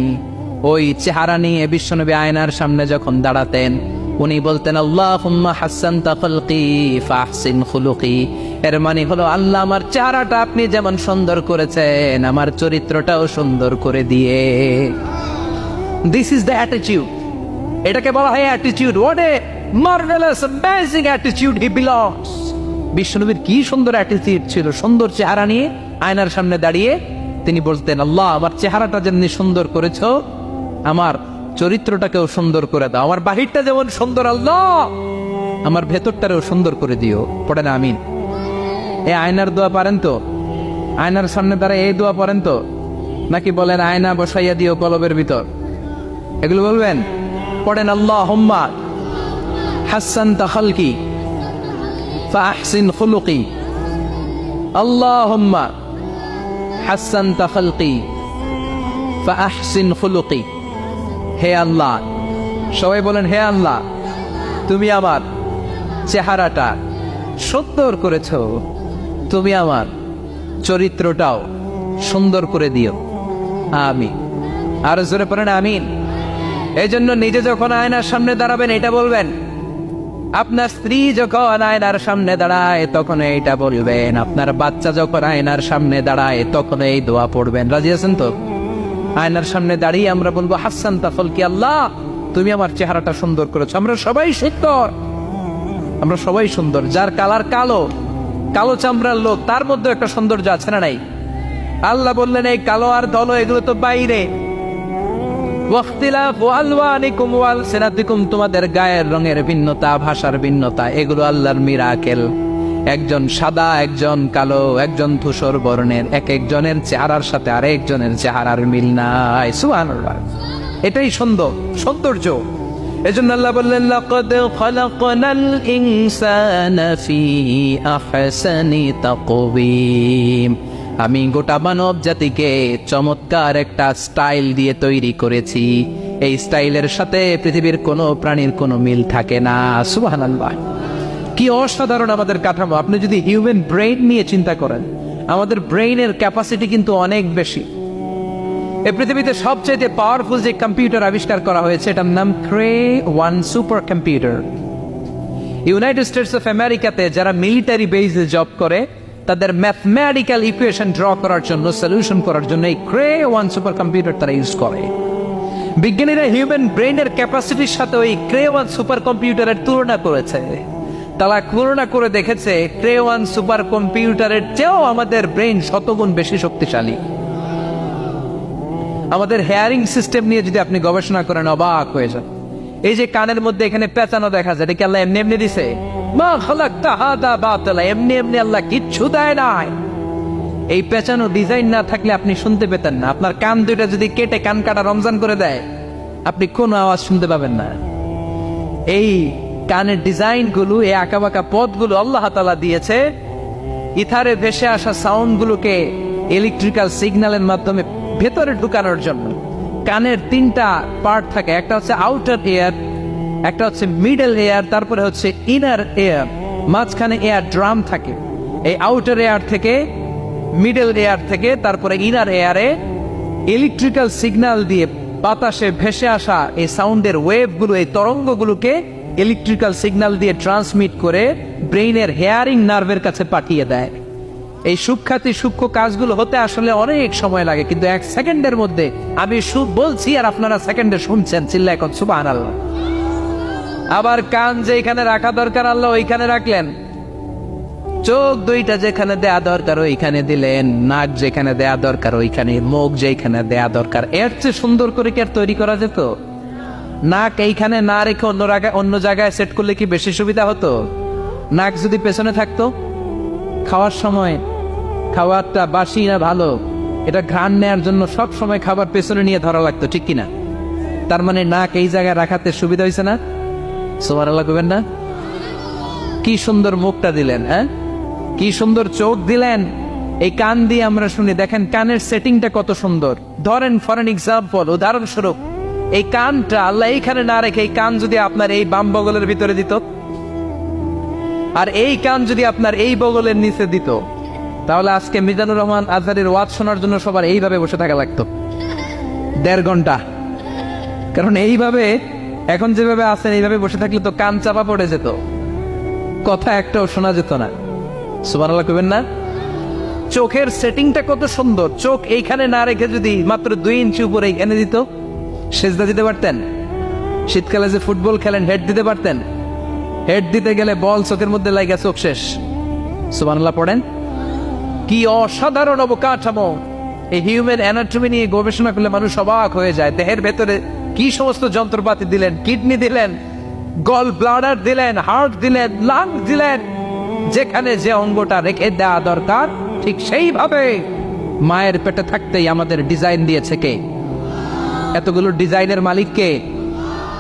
ওই চেহারা নিয়ে বিশ্বনবী আয়নার সামনে যখন দাঁড়াতেন, উনি বলতেন আল্লাহুম্মা হাসসানতা খালকি ফাহসিন খুলুকি। এর মানে হলো, আল্লাহ আমার চেহারাটা আপনি যেমন সুন্দর করেছেন, আমার চরিত্রটাও সুন্দর করে দিয়ে। This is the attitude. এটাকে বলা হয় attitude. What a marvellous amazing attitude he belongs. বিশ্বনবীর কি সুন্দর অ্যাটিটিউড ছিল। সুন্দর চেহারা নিয়ে আয়নার সামনে দাঁড়িয়ে তিনি বলতেন, আল্লাহ আমার চেহারাটা যেমনি সুন্দর করেছো, আমার চরিত্রটাকেও সুন্দর করে দাও। আমার বাহিরটা যেমন সুন্দর, আল্লাহ আমার ভেতরটারেও সুন্দর করে দিও। পড়েন আমিন। এই আয়নার দোয়া পারেন তো? আয়নার সামনে দাঁড়ায় এই দোয়া পড়েন তো? নাকি বলেন আয়না বসাইয়া দিও কলবের ভিতর? এগুলো বলবেন? পড়েন আল্লাহুম্মা হাসসানতা খালকি ফাহসিন খুলুকি, আল্লাহুম্মা হাসসানতা খালকি ফাহসিন খুলুকি। হে আল্লাহ, সবাই বলেন হে আল্লাহ, তুমি আমার চেহারাটা সুন্দর করেছো, তুমি আমার চরিত্রটাও সুন্দর করে দিও। আমিন। আর জোরে পড়েন আমিন। এই জন্য নিজে যখন আয়নার সামনে দাঁড়াবেন এটা বলবেন, আপনার স্ত্রী যখন আয়নার সামনে দাঁড়ায় তখন এইটা বলবেন, আপনার বাচ্চা যখন আয়নার সামনে দাঁড়ায় তখন এই দোয়া পড়বেন। রাজি আছেন তো? আয়নার সামনে দাঁড়িয়ে আমরা বলবো হাসসানতা খালকি, আল্লাহ তুমি আমার চেহারাটা সুন্দর করেছো। আমরা সবাই সুন্দর, আমরা সবাই সুন্দর। যার কালার কালো, কালো চামড়ার লোক, তার মধ্যে একটা সৌন্দর্য আছে না নাই? আল্লাহ বললেন এই কালো আর ধলো এগুলো তো বাইরে। ওয়াখতিলাফু আলওয়ানিকুম ওয়া আলসিনাতিকুম, তোমাদের গায়ের রঙের ভিন্নতা, ভাষার ভিন্নতা, এগুলো আল্লাহর মিরাকেল। একজন সাদা, একজন কালো, একজন ধূসর বর্ণের, এক একজনের চেহারার সাথে আরেকজনের চেহারার মিল নাই। সুবহানাল্লাহ। এটাই সৌন্দর্য। এজন্য আল্লাহ বললেন লাকাদ খালাকনাল ইনসানা ফি আহসানি তাকওয়িম, আমি গোটা মানব জাতিকে চমৎকার একটা স্টাইল দিয়ে তৈরি করেছি। এই স্টাইলের সাথে পৃথিবীর কোনো প্রাণীর কোনো মিল থাকে না। সুবহানাল্লাহ। কি অসাধারণ আমাদের কাঠামো। আপনি যদি হিউম্যান ব্রেইন নিয়ে চিন্তা করেন, আমাদের ব্রেইনের ক্যাপাসিটি কিন্তু অনেক বেশি। এই পৃথিবীতে সবচেয়ে পাওয়ারফুল যে কম্পিউটার আবিষ্কার করা হয়েছে এটার নাম ক্রে-1 super computer. United States of আমেরিকাতে যারা মিলিটারি বেসে জব করে তাদের ম্যাথমেটিক্যাল ইকুয়েশন ড্র করার জন্য, সলিউশন করার জন্য এই ক্রে-1 সুপার কম্পিউটার তারা ইউজ করে। বিজ্ঞানীরা হিউম্যান ব্রেইনের ক্যাপাসিটির সাথে ওই ক্রে-1 সুপার কম্পিউটারের তুলনা করেছে। তারা তুলনা করে দেখেছে ক্রে-1 সুপার কম্পিউটারের চেয়েও আমাদের ব্রেইন শতগুণ বেশি শক্তিশালী। আমাদের হেয়ারিং সিস্টেম নিয়ে যদি আপনি গবেষণা করেন অবাক হয়ে যান। এই যে কানের মধ্যে এখানে পেঁচানো দেখা যায়, এটা কি আল্লাহ এমনি এমনি দিছে? মা খালাকতা হাদা বাতিলা, এমনি এমনি আল্লাহ কিচ্ছু দেয় নাই। এই পেঁচানো ডিজাইন না থাকলে আপনি শুনতে পেতেন না। আপনার কান দুইটা যদি কেটে কান কাটা রমজান করে দেয়, আপনি কোনো আওয়াজ শুনতে পাবেন না। এই কানের ডিজাইন গুলো, এই আঁকাবাঁকা পথগুলো আল্লাহ তাআলা দিয়েছে ইথারে ভেসে আসা সাউন্ড গুলোকে ইলেকট্রিক্যাল সিগন্যালের মাধ্যমে ভেতরে ঢুকানোর জন্য। কানের তিনটা পার্ট থাকে, একটা হচ্ছে আউটার এয়ার, একটা হচ্ছে মিডল এয়ার, তারপরে হচ্ছে ইনার এয়ার, মাঝখানে এয়ার ড্রাম থাকে। এই আউটার এয়ার থেকে, মিডল এয়ার থেকে তারপরে ইনার এয়ারে ইলেকট্রিক্যাল সিগন্যাল দিয়ে বাতাসে ভেসে আসা এই সাউন্ডের ওয়েভগুলো, এই তরঙ্গগুলোকে ইলেকট্রিক্যাল সিগন্যাল দিয়ে ট্রান্সমিট করে ব্রেইনের হেয়ারিং নার্ভের কাছে পাঠিয়ে দেয়। এই সূক্ষ্ম কাজগুলো হতে আসলে অনেক সময় লাগে, কিন্তু 1 সেকেন্ডের মধ্যে আমি বলছি আর আপনারা সেকেন্ডে শুনছেন। চিল্লা এখন সুবহানাল্লাহ। আবার কান যেখানে রাখা দরকার আল্লাহ ওইখানে রাখলেন, চোখ দুইটা যেখানে দেয়া দরকার ওইখানে দিলেন, নাক যেখানে দেয়া দরকার ওইখানে, মুখ যেখানে দেয়া দরকার। এর চেয়ে সুন্দর করে কি আর তৈরি করা যেত? নাক এইখানে না রেখে অন্য জায়গায় সেট করলে কি বেশি সুবিধা হতো? নাক যদি পেছনে থাকতো, খাওয়ার সময় খাবারটা বাসি না ভালো এটা ঘ্রাণ নেয়ার জন্য সব সময় খাবার পেছনে নিয়ে ধরা লাগতো, ঠিক কিনা? তার মানে নাক এই জায়গায় রাখাতে সুবিধা হয়েছে না? সুবহানাল্লাহ কইবেন না? কি সুন্দর মুখটা দিলেন, হ্যাঁ, কি সুন্দর চোখ দিলেন। এই কান দিয়ে আমরা শুনি, দেখেন কানের সেটিংটা কত সুন্দর। ধরেন ফর এন এক্সাম্পল, উদাহরণস্বরূপ এই কানটা আল্লাহ এইখানে না রেখে এই কান যদি আপনার এই বাম বগলের ভিতরে দিত, আর এই কান যদি আপনার এই বগলের নিচে দিত, তাহলে আজকে মিজানুর রহমান আজহারের ওয়াজ শোনার জন্য সবার এইভাবে বসে থাকা লাগতো 1.5 ঘন্টা। কারণ এইভাবে এখন যেভাবে আছেন এইভাবে বসে থাকলে তো কান চাপা পড়ে যেত, কথা একটাও শোনা যেত না। সুবহানাল্লাহ কইবেন না? চোখের সেটিংটা কত সুন্দর। চোখ এইখানে না রেখে যদি মাত্র 2 ইঞ্চি উপরে এইখানে দিত, সেজদা দিতে পারতেন। শীতকালে যে ফুটবল খেলেন, হেড দিতে পারতেন। হেড দিতে গেলে বল চোখের মধ্যে লাগা, চোখ শেষ। সুবহানাল্লাহ পড়েন। কি অসাধারণ অবকাঠামো! এই হিউম্যান অ্যানাটমি নিয়ে গবেষণা করলে মানুষ অবাক হয়ে যায়। দেহের ভেতরে কি সমস্ত যন্ত্রপাতি দিলেন, কিডনি দিলেন, গল ব্লাডার দিলেন, হার্ট দিলেন, লাং দিলেন। যেখানে যে অঙ্গটা রেখে দেওয়া দরকার ঠিক সেইভাবে মায়ের পেটে থাকতেই আমাদের ডিজাইন দিয়েছে কে? এতগুলো ডিজাইনের মালিক কে?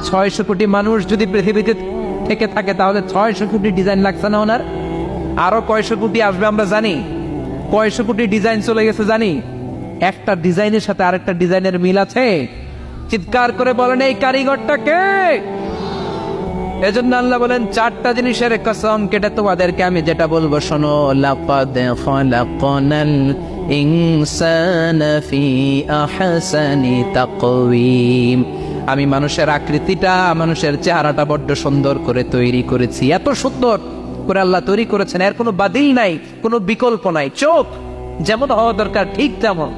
600 কোটি মানুষ যদি পৃথিবীতে থেকে থাকে তাহলে 600 কোটি ডিজাইন লাগছে না ওনার? আরো কয়শো কোটি আসবে আমরা জানি। কয়শো কোটি ডিজাইন চলে গেছে জানি। একটা ডিজাইনের সাথে আরেকটা ডিজাইনের মিল আছে? চিৎকার করে বলেন এই কারিগরটা কে? এজন্য আল্লাহ বলেন 4টা জিনিসের কসম কেটে তোমাদেরকে আমি যেটা বলবো শোনো। লাকাদ খালাকনাল ইনসানা ফি আহসানি তাকওয়িম। আমি মানুষের আকৃতিটা, মানুষের চেহারাটা বড্ড সুন্দর করে তৈরি করেছি। এত সুন্দর করে আল্লাহ তৈরি করেছেন, এর কোনো বাতিল নাই, কোনো বিকল্প নাই। চোখ যেমন হওয়া দরকার ঠিক তেমন।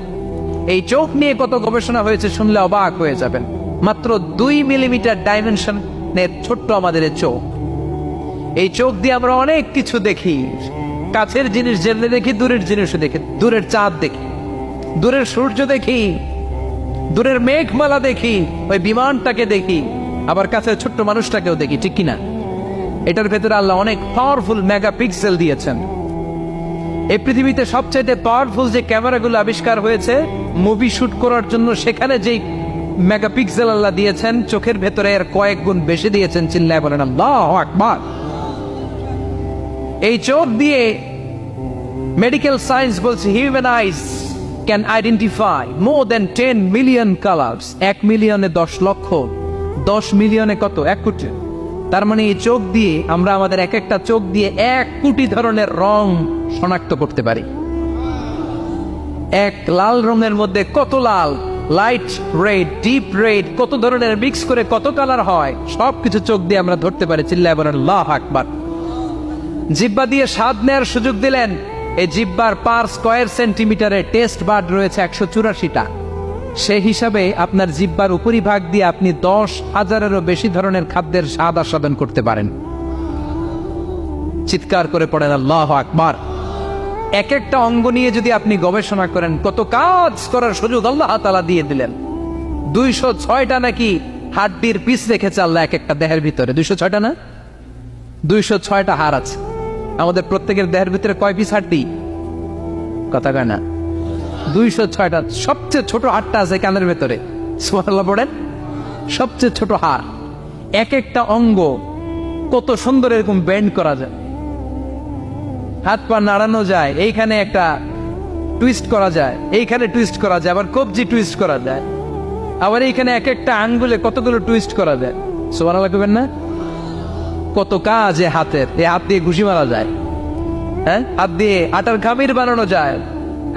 এই চোখ নিয়ে কত গবেষণা হয়েছে শুনলে অবাক হয়ে যাবেন। মাত্র 2 মিলিমিটার ডাইমেনশনের ছোট্ট আমাদের চোখ। এই চোখ দিয়ে আমরা অনেক কিছু দেখি। কাছের জিনিস জেনে দেখি, দূরের জিনিসও দেখি। দূরের চাঁদ দেখি, দূরের সূর্য দেখি, দূরের মেঘমালা দেখি, ওই বিমানটাকে দেখি, আবার কাছের ছোট্ট মানুষটাকেও দেখি, ঠিক কিনা? এটার ভেতরে আল্লাহ অনেক পাওয়ারফুল মেগাপিক্সেল দিয়েছেন। এই পৃথিবীতে সবচেয়ে পাওয়ারফুল যে ক্যামেরাগুলো আবিষ্কার হয়েছে মুভি শুট করার জন্য, সেখানে যেই মেগাপিক্সেল আল্লাহ দিয়েছেন চোখের ভেতরে এর কয়েক গুণ বেশি দিয়েছেন। চিল্লায় বলেন আল্লাহু আকবার। এই চোখ দিয়ে মেডিকেল সায়েন্স বলছে human eyes can identify more than 10 million colours. 1 মিলিয়নে 10 লক্ষ, 10 মিলিয়নে কত? 1 কোটি। তার মানে এই চোখ দিয়ে আমরা আমাদের এক একটা চোখ দিয়ে 1 কোটি ধরনের রং শনাক্ত করতে পারি। এক লাল রঙের মধ্যে কত লাল, লাইট রেড, ডিপ রেড, কত ধরনের মিক্স করে কত কালার হয়, সবকিছু চোখ দিয়ে আমরা ধরতে পারি। চিল্লায় বলেন আল্লাহু আকবার। জিহ্বা দিয়ে স্বাদ নেয়ার সুযোগ দিলেন। এই জিহ্বার পার স্কয়ার সেন্টিমিটারে টেস্ট বাড রয়েছে 184টা। সেই হিসাবে আপনার জিহ্বার উপরিভাগ দিয়ে আপনি 10,000-এরও বেশি ধরনের খাদ্যের স্বাদ আস্বাদন করতে পারেন। চিৎকার করে পড়েন আল্লাহু আকবার। এক একটা অঙ্গ নিয়ে যদি আপনি গবেষণা করেন, কত কাজ করার সুযোগ আল্লাহ তাআলা দিয়ে দিলেন। 206টা নাকি হাড্ডির পিস রেখেছে আল্লাহ এক একটা দেহের ভিতরে। 206টা না, 206টা হাড় আছে। আমাদের প্রত্যেকের দেহের ভিতরে কয় পিস হাড্ডি? কথা কয় না, 206টা। সবচেয়ে ছোট হাড়টা আছে কানের ভেতরে। সুবহানাল্লাহ পড়েন। সবচেয়ে ছোট হাড়। এক একটা অঙ্গ কত সুন্দর এরকম বেন্ড করা যায়, হাত পা নাড়ানো যায়, এইখানে একটা টুইস্ট করা যায়, এইখানে টুইস্ট করা যায়, আবার কবজি টুইস্ট করা যায়, আবার এইখানে এক একটা আঙ্গুলে কতগুলো টুইস্ট করা যায়। সুবহানাল্লাহ কইবেন না? কত কাজ এ হাতের। এই হাত দিয়ে ঘুষি মারা যায়, হ্যাঁ, হাত দিয়ে আটার খামির বানানো যায়,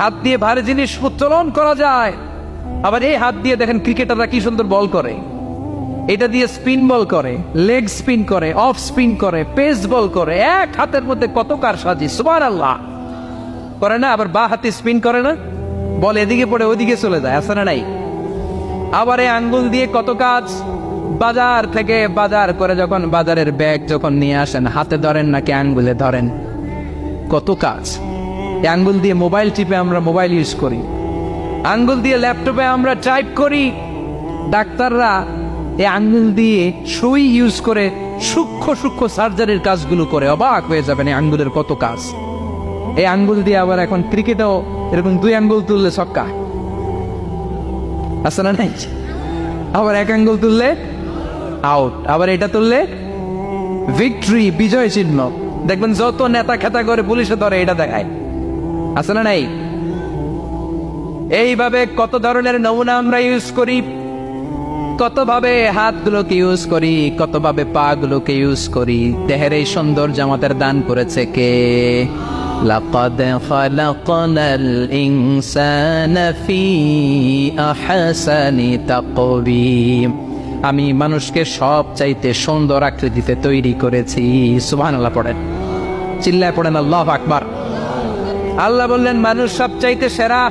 হাত দিয়ে ভারী জিনিস উত্তোলন করা যায়। আবার এই হাত দিয়ে দেখেন ক্রিকেটাররা কি সুন্দর বল করে, এটা দিয়ে স্পিন বল করে, লেগ স্পিন করে, অফ স্পিন করে, পেস বল করে। এক হাতের মধ্যে কত কারসাজি। সুবহানাল্লাহ করে না? আবার বা হাতে স্পিন করে না, বল এদিকে পড়ে ওদিকে চলে যায়, আছে না নাই? আবার এই আঙ্গুল দিয়ে কত কাজ। বাজার থেকে বাজার করে যখন বাজারের ব্যাগ যখন নিয়ে আসেন, হাতে ধরেন নাকি আঙ্গুলে ধরেন, কত কাজ। এই আঙ্গুল দিয়ে মোবাইল টিপে আমরা মোবাইল ইউজ করি, আঙ্গুল দিয়ে ল্যাপটপে আমরা টাইপ করি। ডাক্তাররা এই আঙ্গুল দিয়ে সুই ইউজ করে সূক্ষ্ম সূক্ষ্ম সার্জারির কাজগুলো করে। অবাক হয়ে যাবেন এই আঙ্গুলের কত কাজ। এই আঙ্গুল দিয়ে আবার এখন ক্রিকেটেও এরকম 2 আঙ্গুল তুললে ছক্কা, আছে না নাই? আবার 1 আঙ্গুল তুললে আউট, আবার এটা তুললে ভিক্টরি, বিজয় চিহ্ন। দেখবেন যত নেতা খেতা করে পুলিশে ধরে এটা দেখায়, আছে না নাই? এইভাবে কত ধরনের নমুনা আমরা ইউজ করি, কতভাবে হাতগুলোকে ইউজ করি, কতভাবে পা গুলোকে ইউজ করি। দেহের এই সৌন্দর্য আমাদের দান করেছে কে? লাকাদ খালাকনাল ইনসানা ফি আহসানি তাকওয়িম। আমি মানুষকে সব চাইতে সুন্দর আকৃতিতে তৈরি করেছি। সুবহানাল্লাহ পড়েন, চিল্লায় পড়েন আল্লাহু আকবার। আল্লাহ বললেন মানুষ সব চাইতে সেরা,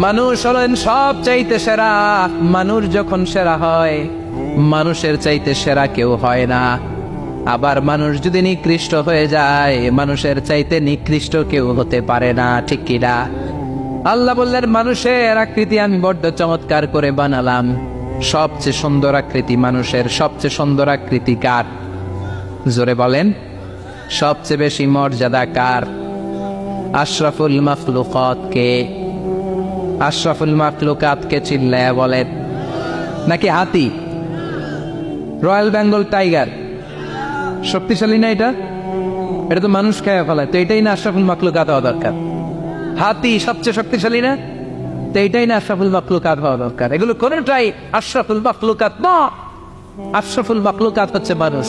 মানুষ হলেন সব চাইতে সেরা। মানুষ যখন সেরা হয়, মানুষের চাইতে সেরা কেউ হয় না। আবার মানুষ যদি নিকৃষ্ট হয়ে যায়, মানুষের চাইতে নিকৃষ্ট কেউ হতে পারে না, ঠিক কিনা? আল্লাহ বললেন মানুষের আকৃতি আমি বড্ড চমৎকার করে বানালাম। সবচেয়ে সুন্দর আকৃতি মানুষের। সবচেয়ে সুন্দর আকৃতি কার? জোরে বলেন। সবচেয়ে বেশি মর্যাদা কার? আশরাফুল মাখলুকাত কে? আশরাফুল মাখলুকাত কে? চিল্লায়া বলেন। নাকি হাতি? রয়্যাল বেঙ্গল টাইগার শক্তিশালী না? এটা তো মানুষ খেয়ে ফেলায়, তো এটাই না আশরাফুল মাখলুকাত হওয়া দরকার? হাতি সবচেয়ে শক্তিশালী না? তো এটাই না আশরাফুল মাখলুকাত হওয়া দরকার? এগুলো কোনটাই আশরাফুল মাখলুকাত না। আশরাফুল মাখলুকাত হচ্ছে মানুষ।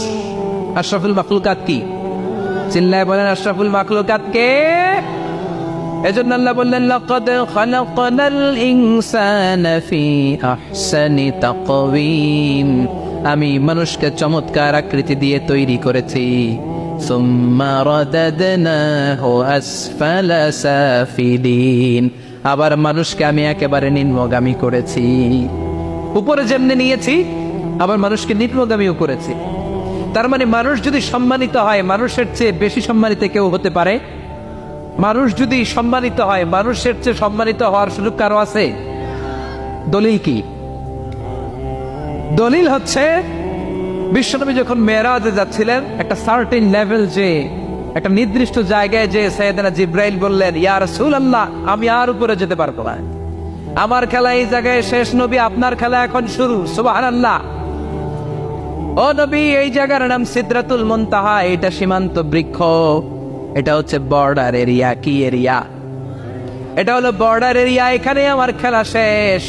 আশরাফুল মাখলুকাত কি? চিল্লায় বলেন আশরাফুল মাখলুকাত কে? এজন্য আল্লাহ বললেন লাকাদ খালাকনাল ইনসানা ফি আহসানি তাকওয়িম। আমি মানুষকে চমৎকার আকৃতি দিয়ে তৈরি করেছি। সুম্মা রাদাদনাহু আসফালা সাফিলিন। আবার মানুষকে আমি একেবারে নিম্নগামী করেছি। উপরে যেমনি নিয়েছি, আবার মানুষকে নিম্নগামীও করেছি। তার মানে মানুষ যদি সম্মানিত হয়, মানুষের চেয়ে বেশি সম্মানিত কেউ হতে পারে? মানুষ যদি সম্মানিত হয়, মানুষের চেয়ে সম্মানিত হওয়ার সুযোগ কারো আছে? দলিল কি? দলিল হচ্ছে বিশ্বনবী যখন মেরাজে যাচ্ছিলেন, একটা সার্টেন লেভেল, যে একটা নির্দিষ্ট জায়গায় যে সাইয়েদনা জিব্রাইল বললেন ইয়া রাসূলুল্লাহ আমি আর উপরে যেতে পারবো না, আমার খেলা এই জায়গায় শেষ, নবী আপনার খেলা এখন শুরু। সুবহানাল্লাহ। ও নবী, এই জায়গার নাম সিদরাতুল মুনতাহা, এটা সীমান্ত বৃক্ষ, এটা হচ্ছে বর্ডার এরিয়া। কি এরিয়া? এটা হলো বর্ডার এরিয়া, এখানে আমার খেলা শেষ।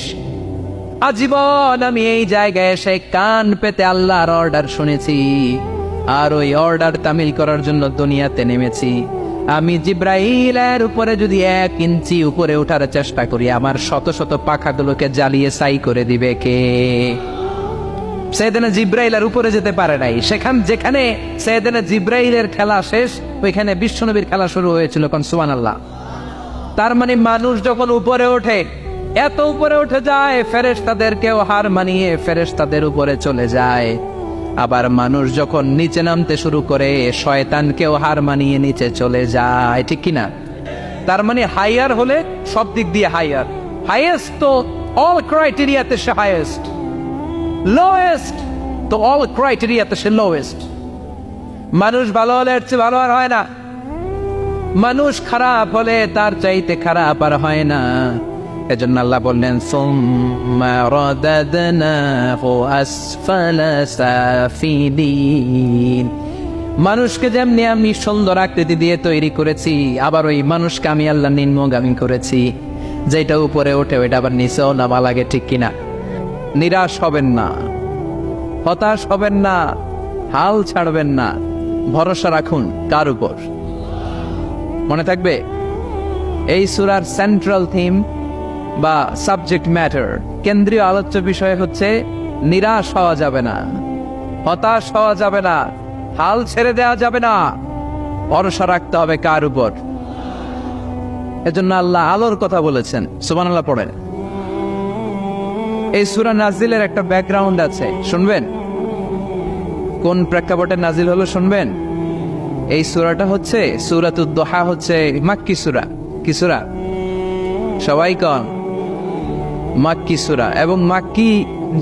আজীবন আমি এই জায়গায় এসে কান পেতে আল্লাহর অর্ডার শুনেছি, আর ওই অর্ডার তামিল করার জন্য দুনিয়াতে নেমেছি। আমি জিব্রাইলের উপরে যদি 1 ইঞ্চি উপরে ওঠার চেষ্টা করি, আমার শত শত পাখাগুলোকে জ্বালিয়ে ছাই করে দিবে কে? সাইয়েদনা জিব্রাইলের উপরে যেতে পারে নাই। যেখানে সাইয়েদনা জিব্রাইলের খেলা শেষ, ওইখানে বিশ্বনবীর খেলা শুরু হয়েছিল। কোন সুবহানাল্লাহ। তার মানে মানুষ যখন উপরে ওঠে, এত উপরে উঠে যায়, ফেরেশতাদেরকেও হার মানিয়ে ফেরেশতাদের উপরে চলে যায়। আবার মানুষ যখন নিচে নামতে শুরু করে, শয়তানকেও হার মানিয়ে নিচে চলে যায়, ঠিক কিনা? তার মানে হাইয়ার হলে সব দিক দিয়ে হাইয়ার। হাইয়েস্ট তো অল ক্রাইটেরিয়াতে সে হাইয়েস্ট, লোয়েস্ট তো অল ক্রাইটেরিয়াতে সে লোয়েস্ট। মানুষ ভালো হলে এর চেয়ে ভালো আর হয় না, মানুষ খারাপ হলে তার চাইতে খারাপ আর হয় না। এজন্য আল্লাহ বললেন, সুম্মা রাদাদনাহু আসফালা সাফিলিন। মানুষকে যেমনি আমি সুন্দর আকৃতি দিয়ে তৈরি করেছি, আবার ওই মানুষকে আমি আল্লাহ নিম্নগামী করেছি। যেটা উপরে ওঠে ওইটা আবার নিচেও নামা লাগে, ঠিক কিনা? নিরাশ হবেন না, হতাশ হবেন না, হাল ছাড়বেন না, ভরসা রাখুন কার উপর? মনে থাকবে এই সূরার সেন্ট্রাল থিম বা সাবজেক্ট ম্যাটার, কেন্দ্রীয় আলোচ্য বিষয় হচ্ছে নিরাশ হওয়া যাবে না, হতাশ হওয়া যাবে না, হাল ছেড়ে দেওয়া যাবে না, ভরসা রাখতে হবে কার উপর? এজন্য আল্লাহ আলোর কথা বলেছেন। সুবহানাল্লাহ পড়েন। এই সূরা নাজিলের একটা ব্যাকগ্রাউন্ড আছে, শুনবেন? কোন প্রেক্ষাপটে নাজিল হলো শুনবেন? এই সূরাটা হচ্ছে সূরাতুদ দুহা, হচ্ছে মাক্কি সূরা। কি সূরা? সবাই কন, মাক্কি সূরা। এবং মাক্কি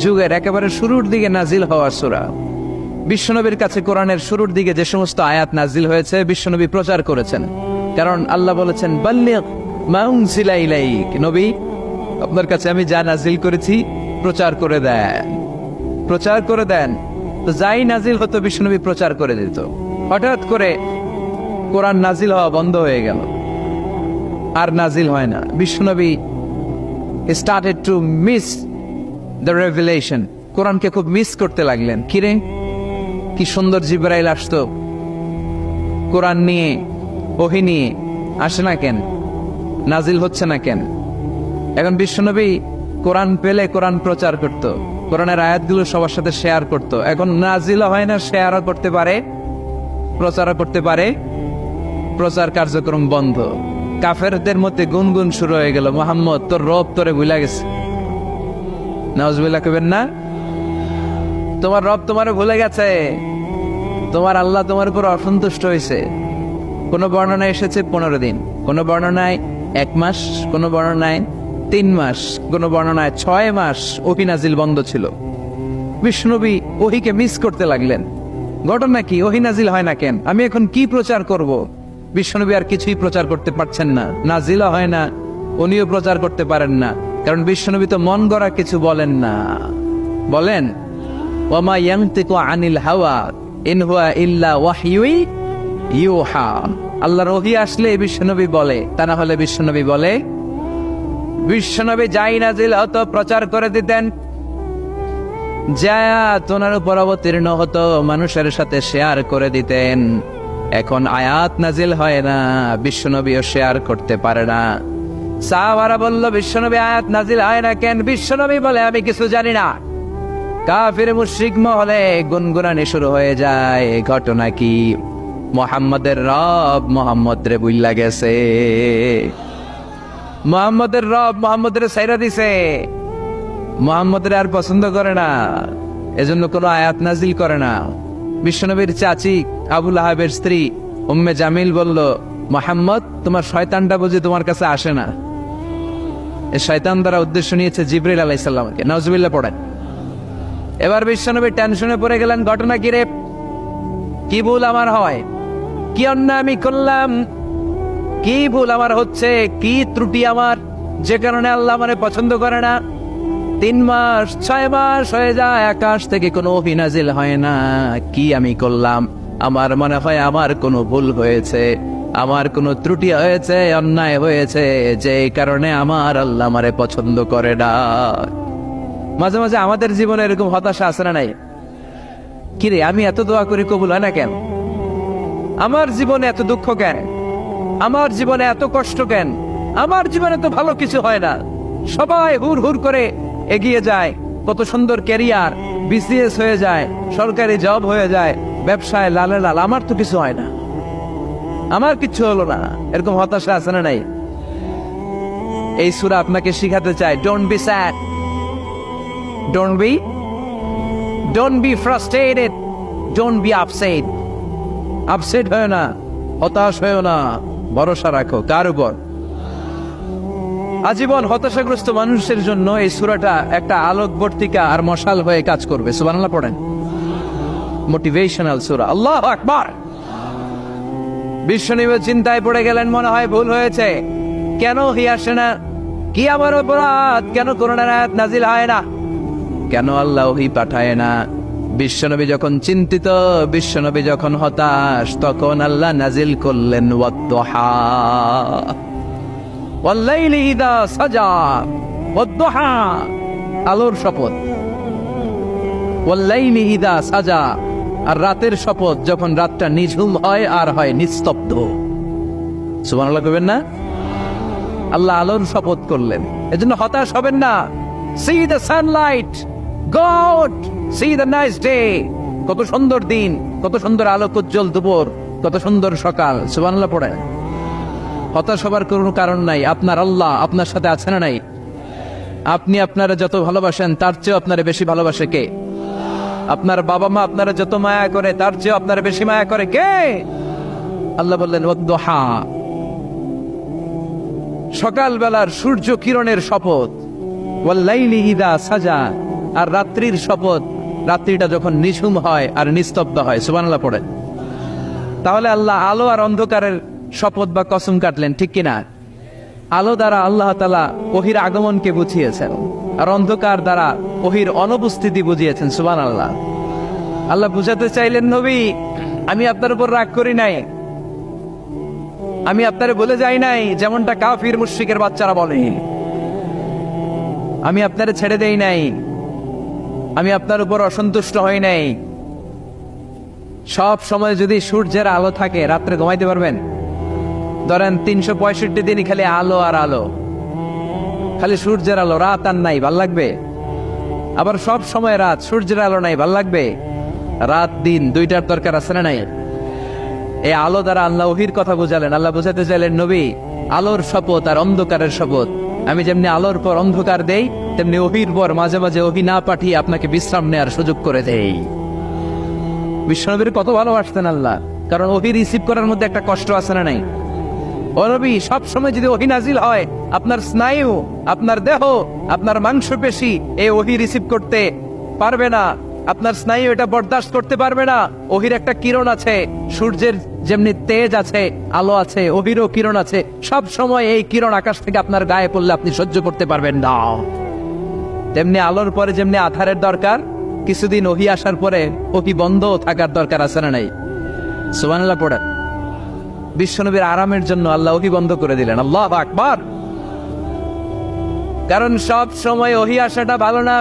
যুগের একেবারে শুরুর দিকে নাজিল হওয়া সূরা। বিশ্বনবীর কাছে কোরআনের শুরুর দিকে যে সমস্ত আয়াত নাজিল হয়েছে, বিশ্বনবী প্রচার করেছেন। কারণ আল্লাহ বলেছেন, বাল্লিগ মা উনজিলা ইলাইক, নবী আপনার কাছে আমি যা নাজিল করেছি প্রচার করে দেন, প্রচার করে দেন। তো যাই নাজিল হতো বিশ্বনবী প্রচার করে দিত। হঠাৎ করে কোরআন নাজিল হওয়া বন্ধ হয়ে গেল, আর নাজিল হয় না। বিশ্বনবী started to miss the revelation, কোরআনকে খুব মিস করতে লাগলেন। কিরে, কি সুন্দর জিবরাইল আসতো, কোরআন নিয়ে, ওহী নিয়ে, আসে না কেন? নাজিল হচ্ছে না কেন? এখন বিশ্বনবী কোরআন পেলে কোরআন প্রচার করত, কোরআনের আয়াতগুলো সবার সাথে শেয়ার করত। এখন নাজিল হয় না, শেয়ারও করতে পারে, প্রচারও করতে পারে, প্রচার কার্যক্রম বন্ধ। কাফেরদের মধ্যে গুনগুন শুরু হয়ে গেল, মুহাম্মদ তোর রব তোরে ভুলে গেছে। নাউজুবিল্লাহ কইবেন না? তোমার রব তোমারে ভুলে গেছে, তোমার আল্লাহ তোমার উপর অসন্তুষ্ট হয়েছে। কোন বর্ণনায় এসেছে 15 দিন, কোন বর্ণনায় 1 মাস, কোন বর্ণনায় 3 মাস, কোন বর্ণনায় 6 মাস ওহী নাজিল বন্ধ ছিল। বিশ্বনবী ওহীকে মিস করতে লাগলেন। ঘটনা কি? ওহী নাজিল হয় না কেন? আমি এখন কি প্রচার করব? বিশ্বনবী আর কিছুই প্রচার করতে পারছেন না, নাজিল হয় না, উনিও প্রচার করতে পারেন না। কারণ বিশ্বনবী তো মন গড়া কিছু বলেন না। বলেন, ওয়ামা ইয়ানতিকু আনিল হাওয়া ইন হুয়া ইল্লা ওয়াহয়ুই ইউহা। আল্লাহর ওহী আসলে বিশ্বনবী বলে, তা না হলে বিশ্বনবী বলে? বিশ্বনবী যাই নাজিল হতো প্রচার করে দিতেন, যা তোনার উপর অবতীর্ণ হতো মানুষের সাথে শেয়ার করে দিতেন। এখন আয়াত নাজিল হয় না, বিশ্বনবীও শেয়ার করতে পারে না। সাহাবারা বলল, বিশ্বনবী আয়াত নাজিল হয় না কেন? বিশ্বনবী বলে, আমি কিছু জানি না। কাফির মুশরিক মহলে গুনগুনানি শুরু হয়ে যায়। ঘটনা কি? মুহাম্মদের রব মুহাম্মদ রে বুইল্লা গেছে, মুহাম্মদের রব মুহাম্মদের ছাইরা দিছে, মুহাম্মদের আর পছন্দ করে না, এজন্য কোনো আয়াত নাজিল করে না। বিশ্বনবীর চাচি আবু লাহাবের স্ত্রী উম্মে জামিল বলল, মুহাম্মদ তোমার শয়তানটা বুঝি তোমার কাছে আসে না? এই শয়তান দ্বারা উদ্দেশ্য নিয়েছে জিবরিল আলাইহিস সালামকে। নাউজুবিল্লাহ পড়েন। এবার বিশ্বনবী টেনশনে পড়ে গেলেন। ঘটনা কি রে? কি ভুল আমার হয়? কি অন্যায় আমি করলাম? কি ভুল আমার হচ্ছে? কি ত্রুটি আমার, যে কারণে আল্লাহ মানে পছন্দ করে না? 3 মাস 6 মাস হয়ে যায়, আকাশ থেকে কোনো ওহী নাজিল হয় না। কি আমি করলাম? আমার মনে হয় আমার কোনো ভুল হয়েছে, আমার কোনো ত্রুটি হয়েছে, অন্যায় হয়েছে, যে কারণে আমার আল্লাহ আমারে পছন্দ করে না। মাঝে মাঝে আমাদের জীবনে এরকম হতাশা আছে না নাই? কিরে, আমি এত দোয়া করি কবুল হয় না কেন? আমার জীবনে এত দুঃখ কেন? আমার জীবনে এত কষ্ট কেন? আমার জীবনে তো ভালো কিছু হয় না। সবাই হুর হুর করে এগিয়ে যায়, কত সুন্দর ক্যারিয়ার, বিসিএস হয়ে যায়, সরকারি জব হয়ে যায়, ব্যবসায় লালে লাল, আমার তো কিছু হয় না, আমার কিছু হলো না। এরকম হতাশা আছে না নাই? এই সূরা আপনাকে শিখাতে চায়, don't be sad, don't be frustrated, don't be upset. Upset হয় না, হতাশ হয় না, ভরসা রাখো কার উপর? আজীবন হতাশাগ্রস্ত মানুষের জন্য এই সূরাটা একটা আলোকবর্তিকা আর মশাল হয়ে কাজ করবে। সুবহানাল্লাহ পড়েন। মোটিভেশনাল সূরা। আল্লাহু আকবার। বিশ্বনবী চিন্তায় পড়ে গেলেন, মনে হয় ভুল হয়েছে, কেন হি আসে না, কি আমার অপরাধ, কেন কোরআনের আয়াত নাজিল হয় না, কেন আল্লাহ ওহী পাঠায় না? বিশ্বনবী যখন চিন্তিত, বিশ্বনবী যখন হতাশ, তখন আল্লাহ নাজিল করলেন ওয়াদ-দুহা, ওয়াল-লাইলি ইযা সাজা, ওয়াদ-দুহা, আলোর শপথ, ওয়াল-লাইলি ইযা সাজা, আর রাতের শপথ, যখন রাতটা নিঝুম হয় আর হয় নিস্তব্ধ। সুবহানাল্লাহ কইবেন না? আল্লাহ আলোর শপথ করলেন। এজন্য হতাশ হবেন না। See the sunlight, go out, see the nice day. কত সুন্দর দিন, কত সুন্দর আলোকোজ্জ্বল দুপুর, কত সুন্দর সকাল। সুবহানাল্লাহ পড়ে। হতাশ হবার কোনো কারণ নাই। আপনার আল্লাহ আপনার সাথে আছে না নাই? আপনি আপনারা যত ভালোবাসেন তার চেয়ে আপনারা বেশি ভালোবাসে কে? আপনার বাবা মা আপনারা যত মায়া করে তার চেয়ে আপনারা বেশি মায়া করে কে? আল্লাহ বললেন ওয়াদ-দুহা, সকালবেলার সূর্য কিরণের শপথ, ওয়াল-লাইলি ইযা সাজা, আর রাত্রির শপথ, রাত্রিটা যখন নিঝুম হয় আর নিস্তব্ধ হয়। সুবহানাল্লাহ পড়ে। তাহলে আল্লাহ আলো আর অন্ধকারের শপথ বা কসম কাটলেন, ঠিক কিনা? আলো দ্বারা আল্লাহ তাআলা ওহীর আগমনকে বুঝিয়েছেন, আর অন্ধকার দ্বারা ওহীর অনুপস্থিতি বুঝিয়েছেন। সুবহানাল্লাহ। আল্লাহ বুঝাতে চাইলেন, নবী আমি আপনার উপর রাগ করি নাই, আমি আপনারে বলে যাই নাই যেমনটা কাফির মুশরিকের বাচ্চারা বলে, আমি আপনারে ছেড়ে দেই নাই, আমি আপনার উপর অসন্তুষ্ট হই নাই। সব সময় যদি সূর্যের আলো থাকে, রাত্রে ঘুমাইতে পারবেন? ধরেন 365 দিনই খালি আলো আর আলো, খালি সূর্যের আলো, রাত আর নাই, ভাল লাগবে? আবার সব সময় রাত, সূর্যের আলো নাই, ভাল লাগবে? রাত দিন দুইটার দরকার আছে না নাই? এই আলো দ্বারা আল্লাহ ওহীর কথা বুঝালেন। আল্লাহ বুঝাতে চাইলেন, নবী আলোর শপথ আর অন্ধকারের শপথ, আমি যেমনি আলোর পর অন্ধকার দেই, তেমনি ওহীর পর মাঝে মাঝে ওহী না পাঠিয়ে আপনাকে বিশ্রাম নেওয়ার সুযোগ করে দেই। বিশ্বনবীর কত ভালোবাসতেন আল্লাহ, কারণ ওহী রিসিভ করার মধ্যে একটা কষ্ট আছে না নাই? ও নবী, সব সময় যদি ওহী নাজিল হয়, আপনার স্নায়ু, আপনার দেহ, আপনার মাংসপেশি এই ওহী রিসিভ করতে পারবে না, আপনার স্নায়ু এটা বরদাস্ত করতে পারবে না। ওহীর একটা কিরণ আছে, সূর্যের যেমনি তেজ আছে, আলো আছে, ওহীরও কিরণ আছে। সব সময় এই কিরণ আকাশ থেকে আপনার গায়ে পড়লে আপনি সহ্য করতে পারবেন না। তেমনি আলোর পরে যেমনি আধারের দরকার, কিছুদিন ওহী আসার পরে ওহী বন্ধ থাকার দরকার আছে না নাই? সুবহানাল্লাহ পড়ে। বিশ্বনবীর আরামের জন্য আল্লাহ ওহী বন্ধ করে দিলেন। আল্লাহু আকবার। কারণ সব সময় ওহী আসাটা ভালো না।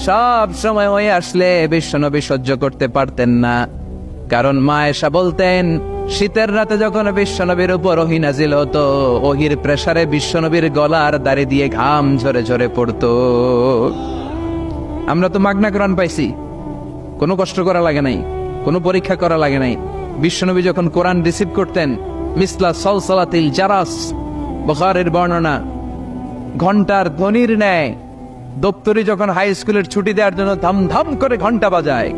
সব সময় ওহী আসলে বিশ্বনবী সহ্য করতে পারতেন না। কারণ মা আয়েশা বলতেন, শীতের রাতে যখন বিশ্বনবীর উপর ওহী নাজিল হতো, ওহীর প্রেসারে বিশ্বনবীর গলার দাড়ি দিয়ে ঘাম ঝরে ঝরে পড়তো। আমরা তো মাগনা কোরআন পাইছি, কোনো কষ্ট করা লাগে নাই, কোনো পরীক্ষা করা লাগে নাই। বিশ্বনবী যখন কোরআন রিসিভ করতেন, মিসলা সলসলাতিল জারাস, বুখারীর বর্ণনা, ঘন্টার ধ্বনির ন্যায় দপ্তরি যখন হাই স্কুলের ছুটি দেওয়ার জন্য ধাম ধাম করে ঘন্টা বাজায়,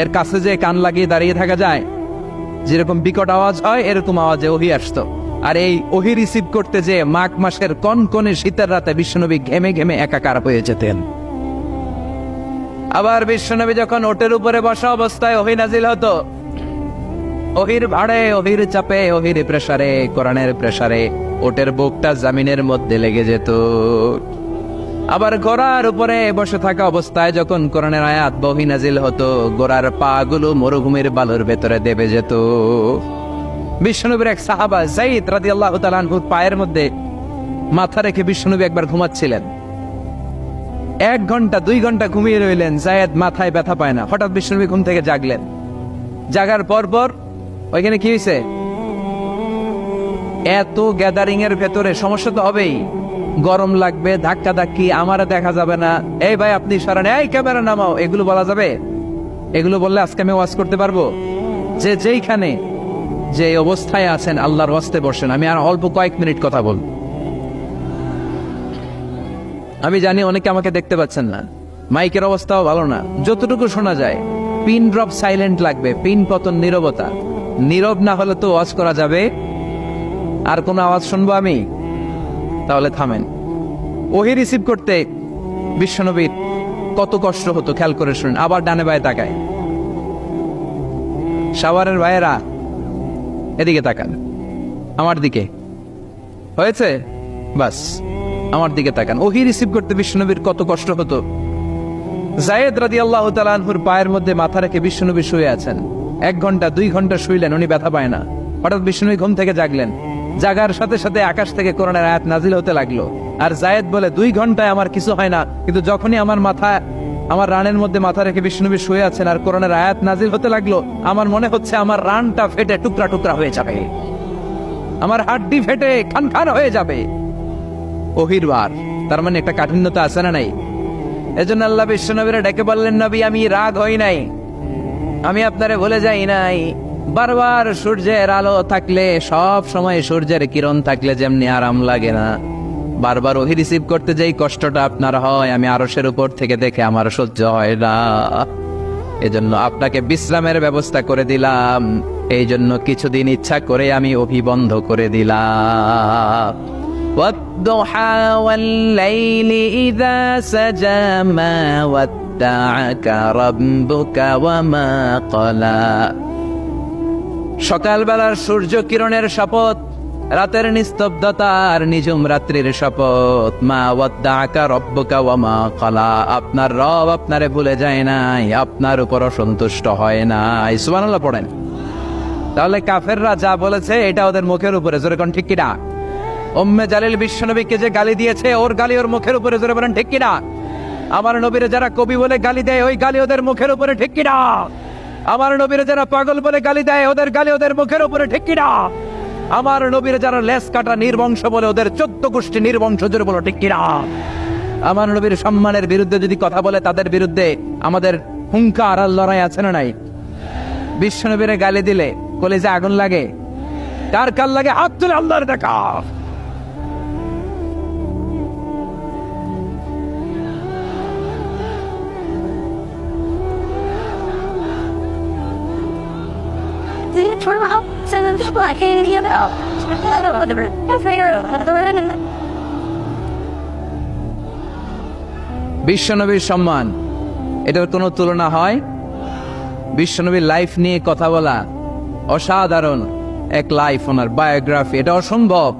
এর কাছে যে কান লাগিয়ে দাঁড়িয়ে থাকা যায়, যেরকম বিকট আওয়াজ হয়, এরকম আওয়াজে ওহী আসতো। আর এই ওহী রিসিভ করতে যে মাঘ মাসের কনকনে শীতের রাতে বিশ্বনবী ঘেমে ঘেমে একাকার হয়ে যেতেন। আবার বিশ্বনবী যখন ওটের উপরে বসা অবস্থায় ওহী নাজিল হতো, ওহীর ভাড়ে, ওহীর চাপে, ওহীর প্রেসারে, কোরআনের প্রেসারে ওটের বুকটা জমিনের মধ্যে লেগে যেত। আবার ঘোড়ার উপরে বসে থাকা অবস্থায় যখন কোরআনের আয়াত ওহী নাজিল হতো, ঘোড়ার পা গুলো মরুভূমির বালুর ভেতরে দেবে যেত। বিশ্বনবীর এক সাহাবা যায়েদ রাদিয়াল্লাহু তাআলা আনহু পায়ের মধ্যে মাথা রেখে বিশ্বনবী একবার ঘুমাচ্ছিলেন। 1 ঘন্টা 2 ঘন্টা ঘুমিয়ে রইলেন, জায়েদ মাথায় ব্যথা পায় না। হঠাৎ বিশ্বনবী ঘুম থেকে জাগলেন। জাগার পর ওইখানে কি হয়েছে? এত গ্যাদারিং এর ভেতরে সমস্যা তো হবেই, গরম লাগবে, ধাক্কা ধাক্কি, আমারে দেখা যাবে না, এই ভাই আপনি সরান, এই ক্যামেরা নামাও, এগুলো বলা যাবে? এগুলো বললে আজকে আমি ওয়াজ করতে পারবো? যে যেইখানে যে অবস্থায় আছেন আল্লাহর ওয়াস্তে বসেন। আমি আর অল্প কয়েক মিনিট কথা বলবো। আমি জানি অনেকে আমাকে দেখতে পাচ্ছেন না, মাইকের অবস্থাও ভালো না, যতটুকু শোনা যায় পিন ড্রপ সাইলেন্ট লাগবে, পিন পতন নীরবতা। নীরব না হলে তো ওয়াজ করা যাবে? আর কোন আওয়াজ শুনবো আমি? তাহলে থামেন। ওহি রিসিভ করতে বিশ্বনবীর কত কষ্ট হতো খেয়াল করে শুনুন। আবার ডানে বায়ে তাকায়। শাওয়ারের ভাইয়েরা এদিকে তাকান, আমার দিকে হয়েছে, বাস আমার দিকে তাকান। ওহি রিসিভ করতে বিশ্বনবীর কত কষ্ট হতো। জায়েদ রাদিয়াল্লাহু তাআলা আনহুর পায়ের মধ্যে মাথা রেখে বিশ্বনবী শুয়ে আছেন। 1 ঘন্টা 2 ঘন্টা শুইলেন, উনি ব্যথা পায় না। হঠাৎ বিশ্বনবী ঘুম থেকে জাগলেন। জাগার সাথে সাথে আকাশ থেকে কোরআনের আয়াত নাজিল হতে লাগলো। আর জায়েদ বলে 2 ঘন্টায় আমার কিছু হয় না, কিন্তু যখনই আমার রানের মধ্যে মাথা রেখে বিশ্বনবী শুয়ে আছেন আর কোরআনের আয়াত নাজিল হতে লাগলো, আমার মনে হচ্ছে আমার রানটা ফেটে টুকরা টুকরা হয়ে যাবে, আমার হাড্ডি ফেটে খান খান হয়ে যাবে। ওহির বার, তার মানে একটা কাঠিন্যতা আছে না নাই? এজন্য আল্লাহ বিশ্বনবীরা ডেকে বললেন, নবী আমি রাগ হই নাই, আমি আপনারে ভুলে যাই নাই। বারবার সূর্যের আলো থাকলে, সব সময় সূর্যের কিরণ থাকলে যেমনি আরাম লাগে না, বারবার ওহি রিসিভ করতে যেই কষ্টটা আপনার হয়, আমি আরশের উপর থেকে দেখে আমার সহ্য হয় না। এজন্য আপনাকে বিশ্রামের ব্যবস্থা করে দিলাম। এই জন্য কিছুদিন ইচ্ছা করে আমি ওহি বন্ধ করে দিলাম। والضحى والليل إذا سجى ما ودعك ربك وما قلى। সকালবেলার সূর্য কিরণের শপথ, রাতের নিস্তব্ধতার নিঝুম রাত্রির শপথ। মা ওয়াদ্দাআকা রব্বুকা ওয়া মা ক্বালা। আপনার রব আপনারে ভুলে যায় নাই, আপনার উপর অসন্তুষ্ট হয় নাই। সুবহানাল্লাহ পড়েন। তাহলে কাফেররা যা বলেছে এটা ওদের মুখের উপরে, জোরে কোন ঠিক কিনা? উম্মে জালিল বিশ্বনবীকে যে গালি দিয়েছে, ওর গালি ওর মুখের উপরে, জোরে বলেন ঠিক কিনা? আমার নবীরে যারা কবি বলে গালি দেয়, ওই গালি ওদের মুখের উপরে, ঠিক কিনা? আমার নবীরে যারা পাগল বলে গালি দেয়, ওদের গালি ওদের মুখের উপরে, ঠিক কিনা? আমার নবীরে যারা লেস কাটা নির্বংশ বলে, ওদের 14 গোষ্ঠী নির্বংশ, জোরে বলো ঠিক কিনা? আমার নবীর সম্মানের বিরুদ্ধে যদি কথা বলে, তাদের বিরুদ্ধে আমাদের হুঙ্কার আর লড়াই আছে না নাই? বিশ্বনবীরে গালি দিলে কলেজে আগুন লাগে, কার কার লাগে? হাত তুলে আল্লাহর দেখা। বিশ্বনবীর সম্মান, এটার কোনো তুলনা হয়? বিশ্বনবীর লাইফ নিয়ে কথা বলা অসাধারণ এক লাইফ, ওনার বায়োগ্রাফি, এটা অসম্ভব।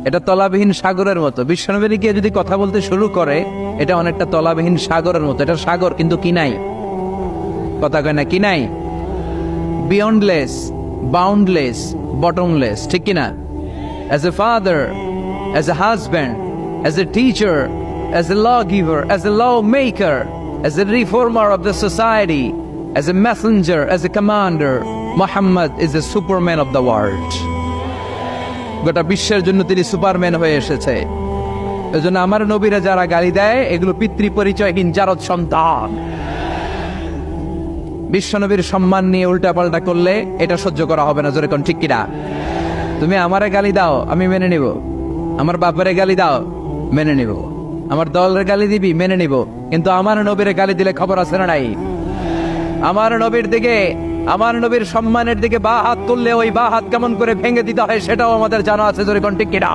এটা তলাবিহীন সাগরের মতো। বিশ্বনবীর গিয়ে যদি কথা বলতে শুরু করে, এটা অনেকটা তলাবিহীন সাগরের মতো। এটা সাগর কিন্তু কি নাই, কথা কয় না, কি নাই? বিয়ন্ডলেস, বাউন্ডলেস, বটমলেস, ঠিক কিনা? As a father, as a husband, as a teacher, as a lawgiver, as a lawmaker, as a reformer of the society, as a messenger, as a commander, Muhammad is the superman of the world. গোটা বিশ্বের জন্য তিনি Superman হয়ে এসেছে। এজন্য আমার নবীরা যারা গালি দেয়, এগুলো পিতৃ পরিচয়হীন জারদ সন্তান। বিশ্বনবীর সম্মান নিয়ে উল্টাপাল্টা করলে এটা সহ্য করা হবে না, জোরে কোন ঠিক কিনা? তুমি আমারে গালি দাও, আমি মেনে নিব। আমার বাপারে গালি দাও, মেনে নিব। আমার দলের গালি দিবি, মেনে নিব। কিন্তু আমার নবীরে গালি দিলে খবর আছে না নাই? আমার নবীর দিকে, আমার নবীর সম্মানের দিকে বা হাত তুললে ওই বা হাত কেমন করে ভেঙে দিতে হয় সেটাও আমাদের জানা আছে, জোরে কোন ঠিক কিনা?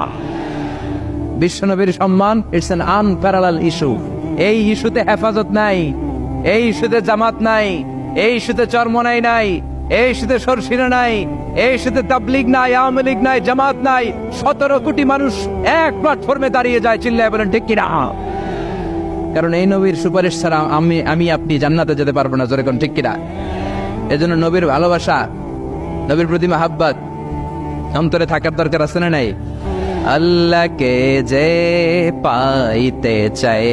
বিশ্বনবীর সম্মান, ইটস অ্যান আনপ্যারালাল ইস্যু। এই ইস্যুতে হেফাজত নাই, এই ইস্যুতে জামাত নাই, এই ইস্যুতে চরমনাই নাই, এই ইস্যুতে সরসিনা নাই, এই ইস্যুতে তাবলীগ নাই, আওয়ামী লীগ নাই, জামাত নাই। 17 কোটি মানুষ এক প্ল্যাটফর্মে দাঁড়িয়ে যায়, চিল্লায় বলেন ঠিক কিনা? কারণ এই নবীর সুপারিশ ছাড়া আমি আপনি জান্নাতে যেতে পারবো না, জোরে কোন ঠিক কিনা? এজন্য নবীর ভালোবাসা, নবীর প্রতি মাহাব্বত অন্তরে থাকার দরকার আছে না নাই? আল্লাহকে যে পাইতে চায়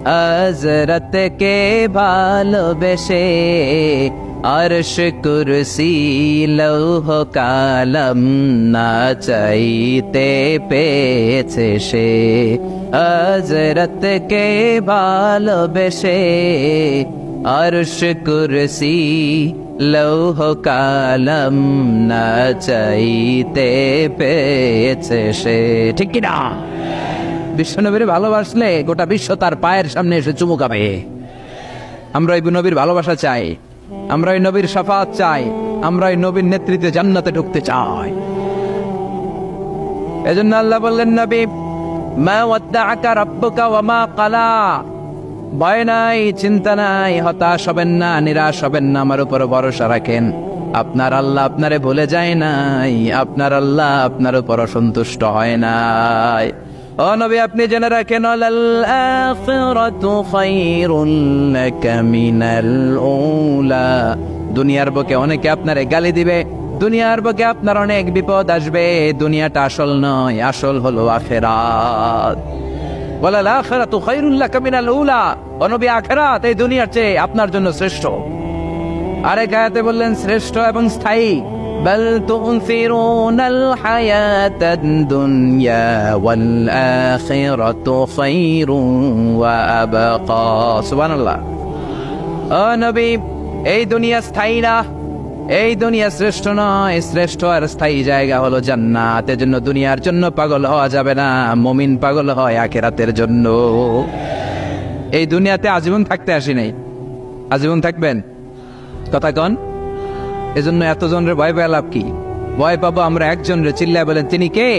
হযরতকে ভালোবেসে, আরশ কুরসি লৌহ কালাম না চাইতে পেয়েছে সে। হযরতকে ভালোবেসে, আরশ কুরসি লৌহ কালাম না চাইতে পেয়েছে সে। ঠিক কিনা? বিশ্বনবীর ভালোবাসলে গোটা বিশ্ব তার পায়ের সামনে এসে চুমু খাবে। আমরা এই নবীর ভালোবাসা চাই, আমরা এই নবীর শাফাত চাই, আমরা এই নবীর নেতৃত্বে জান্নাতে ঢুকতে চাই। এজন্য আল্লাহ বললেন, নবী মা ওয়াদ্দাআকা রাব্বুকা ওয়া মা ক্বালা, ভয় নাই, চিন্তা নাই, হতাশ হবেন না, নিরাশ হবেন না, আমার উপর ভরসা রাখেন। আপনার আল্লাহ আপনারে ভুলে যায় নাই, আপনার আল্লাহ আপনার উপর সন্তুষ্ট হয় নাই। ও নবী, আপনি জেনে রাখেন, লাল আখিরাতু খায়রুল লাকা মিনাল উলা। দুনিয়ার বুকে অনেকে আপনারে গালি দিবে, দুনিয়ার বুকে আপনার অনেক বিপদ আসবে। দুনিয়াটা আসল নয়, আসল হলো আখিরাত। ওয়ালাল আখিরাতু খায়রুল লাকা মিনাল উলা। ও নবী, আখিরাত এই দুনিয়ার চেয়ে আপনার জন্য শ্রেষ্ঠ। আরেক আয়াতে বললেন শ্রেষ্ঠ এবং স্থায়ী। বাল তুনসিরুনাল হায়াতাদ দুনিয়া ওয়াল আখিরাতু খায়রুন ওয়া আবকা। সুবহানাল্লাহ। ও নবী, এই দুনিয়া স্থায়ী না, এই দুনিয়া শ্রেষ্ঠ নয়, শ্রেষ্ঠ আর স্থায়ী জায়গা হলো জান্নাত। এজন্য দুনিয়ার জন্য পাগল হওয়া যাবে না, মুমিন পাগল হয় আখিরাতের জন্য। এই দুনিয়াতে আজীবন থাকতে আসি নাই, আজীবন থাকবেন? কথা কন। এজন্য এতজনের ভয় পেয়ে লাভ কি? ভয় পাবো আমরা একজনের, চিল্লায় বলেন তিনি কে?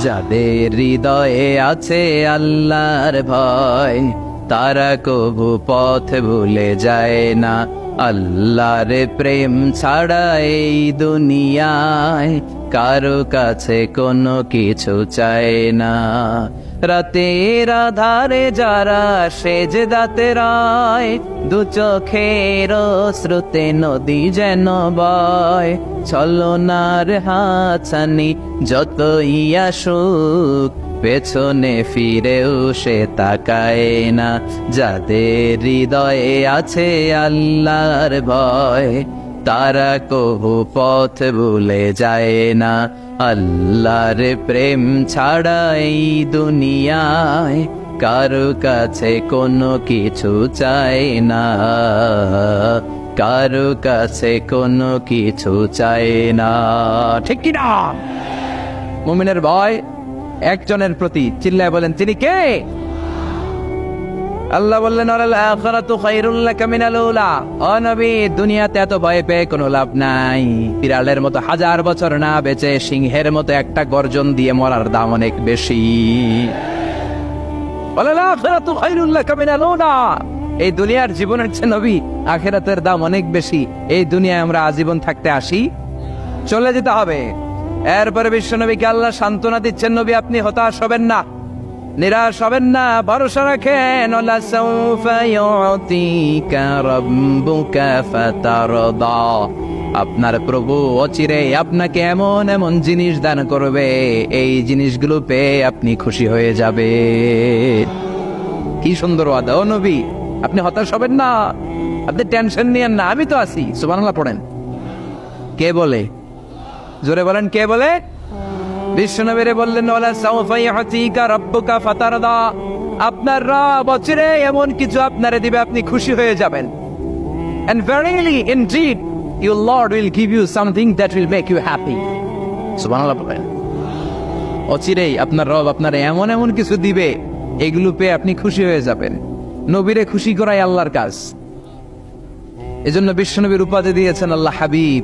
যাদের হৃদয়ে আছে আল্লাহর ভয়, তারা কবু পথ ভুলে যায় না। আল্লাহর প্রেম ছাড়া এই দুনিয়ায় কারো কাছে কোনো কিছু চায় না। রাতের আধারে যারা সেজদাতে রায়, দু চোখের শ্রুতে নদী যেন বয়। ছলনার হাতছানি যতই আসুক, পেছনে ফিরেও সে তাকায় না। যাদের হৃদয়ে আছে আল্লাহর ভয়, তারা কবু পথ ভুলে যায় না। আল্লাহর প্রেম ছাড়া এই দুনিয়ায় কারো কাছে কোনো কিছু চায় না, কারো কাছে কোনো কিছু চায় না। ঠিক কিনা? মুমিনের ভয় একজনের প্রতি, চিল্লায় বলেন তিনি কে? আল্লাহ বললেন, ওয়ালাল আখিরাতু খায়রুল লাকা মিনাল উলা। ও নবী, দুনিয়াতে এত ভয় পেয়ে কোনো লাভ নাই। বিড়ালের মতো 1000 বছর না বেঁচে সিংহের মতো একটা গর্জন দিয়ে মরার দাম অনেক বেশি। ওয়ালাল আখিরাতু খায়রুল লাকা মিনাল উলা। এই দুনিয়ার জীবনের চেয়ে নবী আখিরাতের দাম অনেক বেশি। এই দুনিয়ায় আমরা আজীবন থাকতে আসি, চলে যেতে হবে। এরপরে বিশ্বনবীকে আল্লাহ সান্ত্বনা দিচ্ছেন, নবী আপনি হতাশ হবেন না, নিরাশ হবেন না, ভরসা রাখেন। ওয়ালা সাউফা ইউতিকা রাব্বুকা ফাতারদা। আপনার প্রভু অচিরেই আপনাকে এমন এমন জিনিস দান করবে, এই জিনিসগুলো পেয়ে আপনি খুশি হয়ে যাবে। কি সুন্দর ওয়াদা। ও নবী, আপনি হতাশ হবেন না, আপনি টেনশন নিয়েন না, আমি তো আছি। সুবহানাল্লাহ পড়েন। কে বলে? জোরে বলেন, কে বলে? বিশ্বনবীরে বললেন, ওয়ালা সাউফা ইউতিকা রাব্বুকা ফাতারদা। আপনার রব অচিরে এমন কিছু আপনারে দিবে, আপনি খুশি হয়ে যাবেন। And verily indeed your Lord will give you something that will make you happy. সুবহানাল্লাহ বলেন। অচিরেই আপনার রব আপনারে এমন এমন কিছু দিবে, এগুলো পেয়ে আপনি খুশি হয়ে যাবেন। নবীরে খুশি করাই আল্লাহর কাজ। এজন্য বিশ্বনবীর উপাধি দিয়েছেন আল্লাহ হাবিব।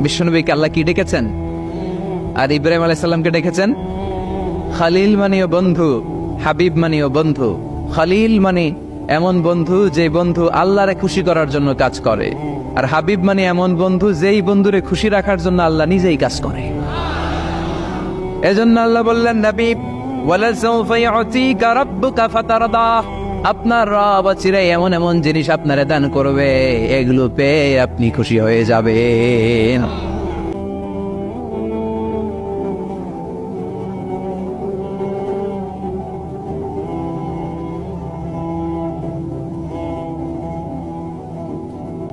বিশ্বনবীকে আল্লাহ কি ডেকেছেন? আর ইব্রাহিম আলাইহিস সালামকে ডেকেছেন খালিল, মানেও বন্ধু, হাবিব মানেও বন্ধু। খালিল মানে এমন বন্ধু যে বন্ধু আল্লাহরে খুশি করার জন্য কাজ করে, আর হাবিব মানে এমন বন্ধু যেই বন্ধুরে খুশি রাখার জন্য আল্লাহ নিজেই কাজ করে। এজন্য আল্লাহ বললেন, নবী ওয়ালা সাউফা ইউতিকা রাব্বুকা ফাতারদা। আপনার রব চিরাই এমন এমন জিনিস আপনারে দান করবে, এগুলো পেয়ে আপনি খুশি হয়ে যাবেন।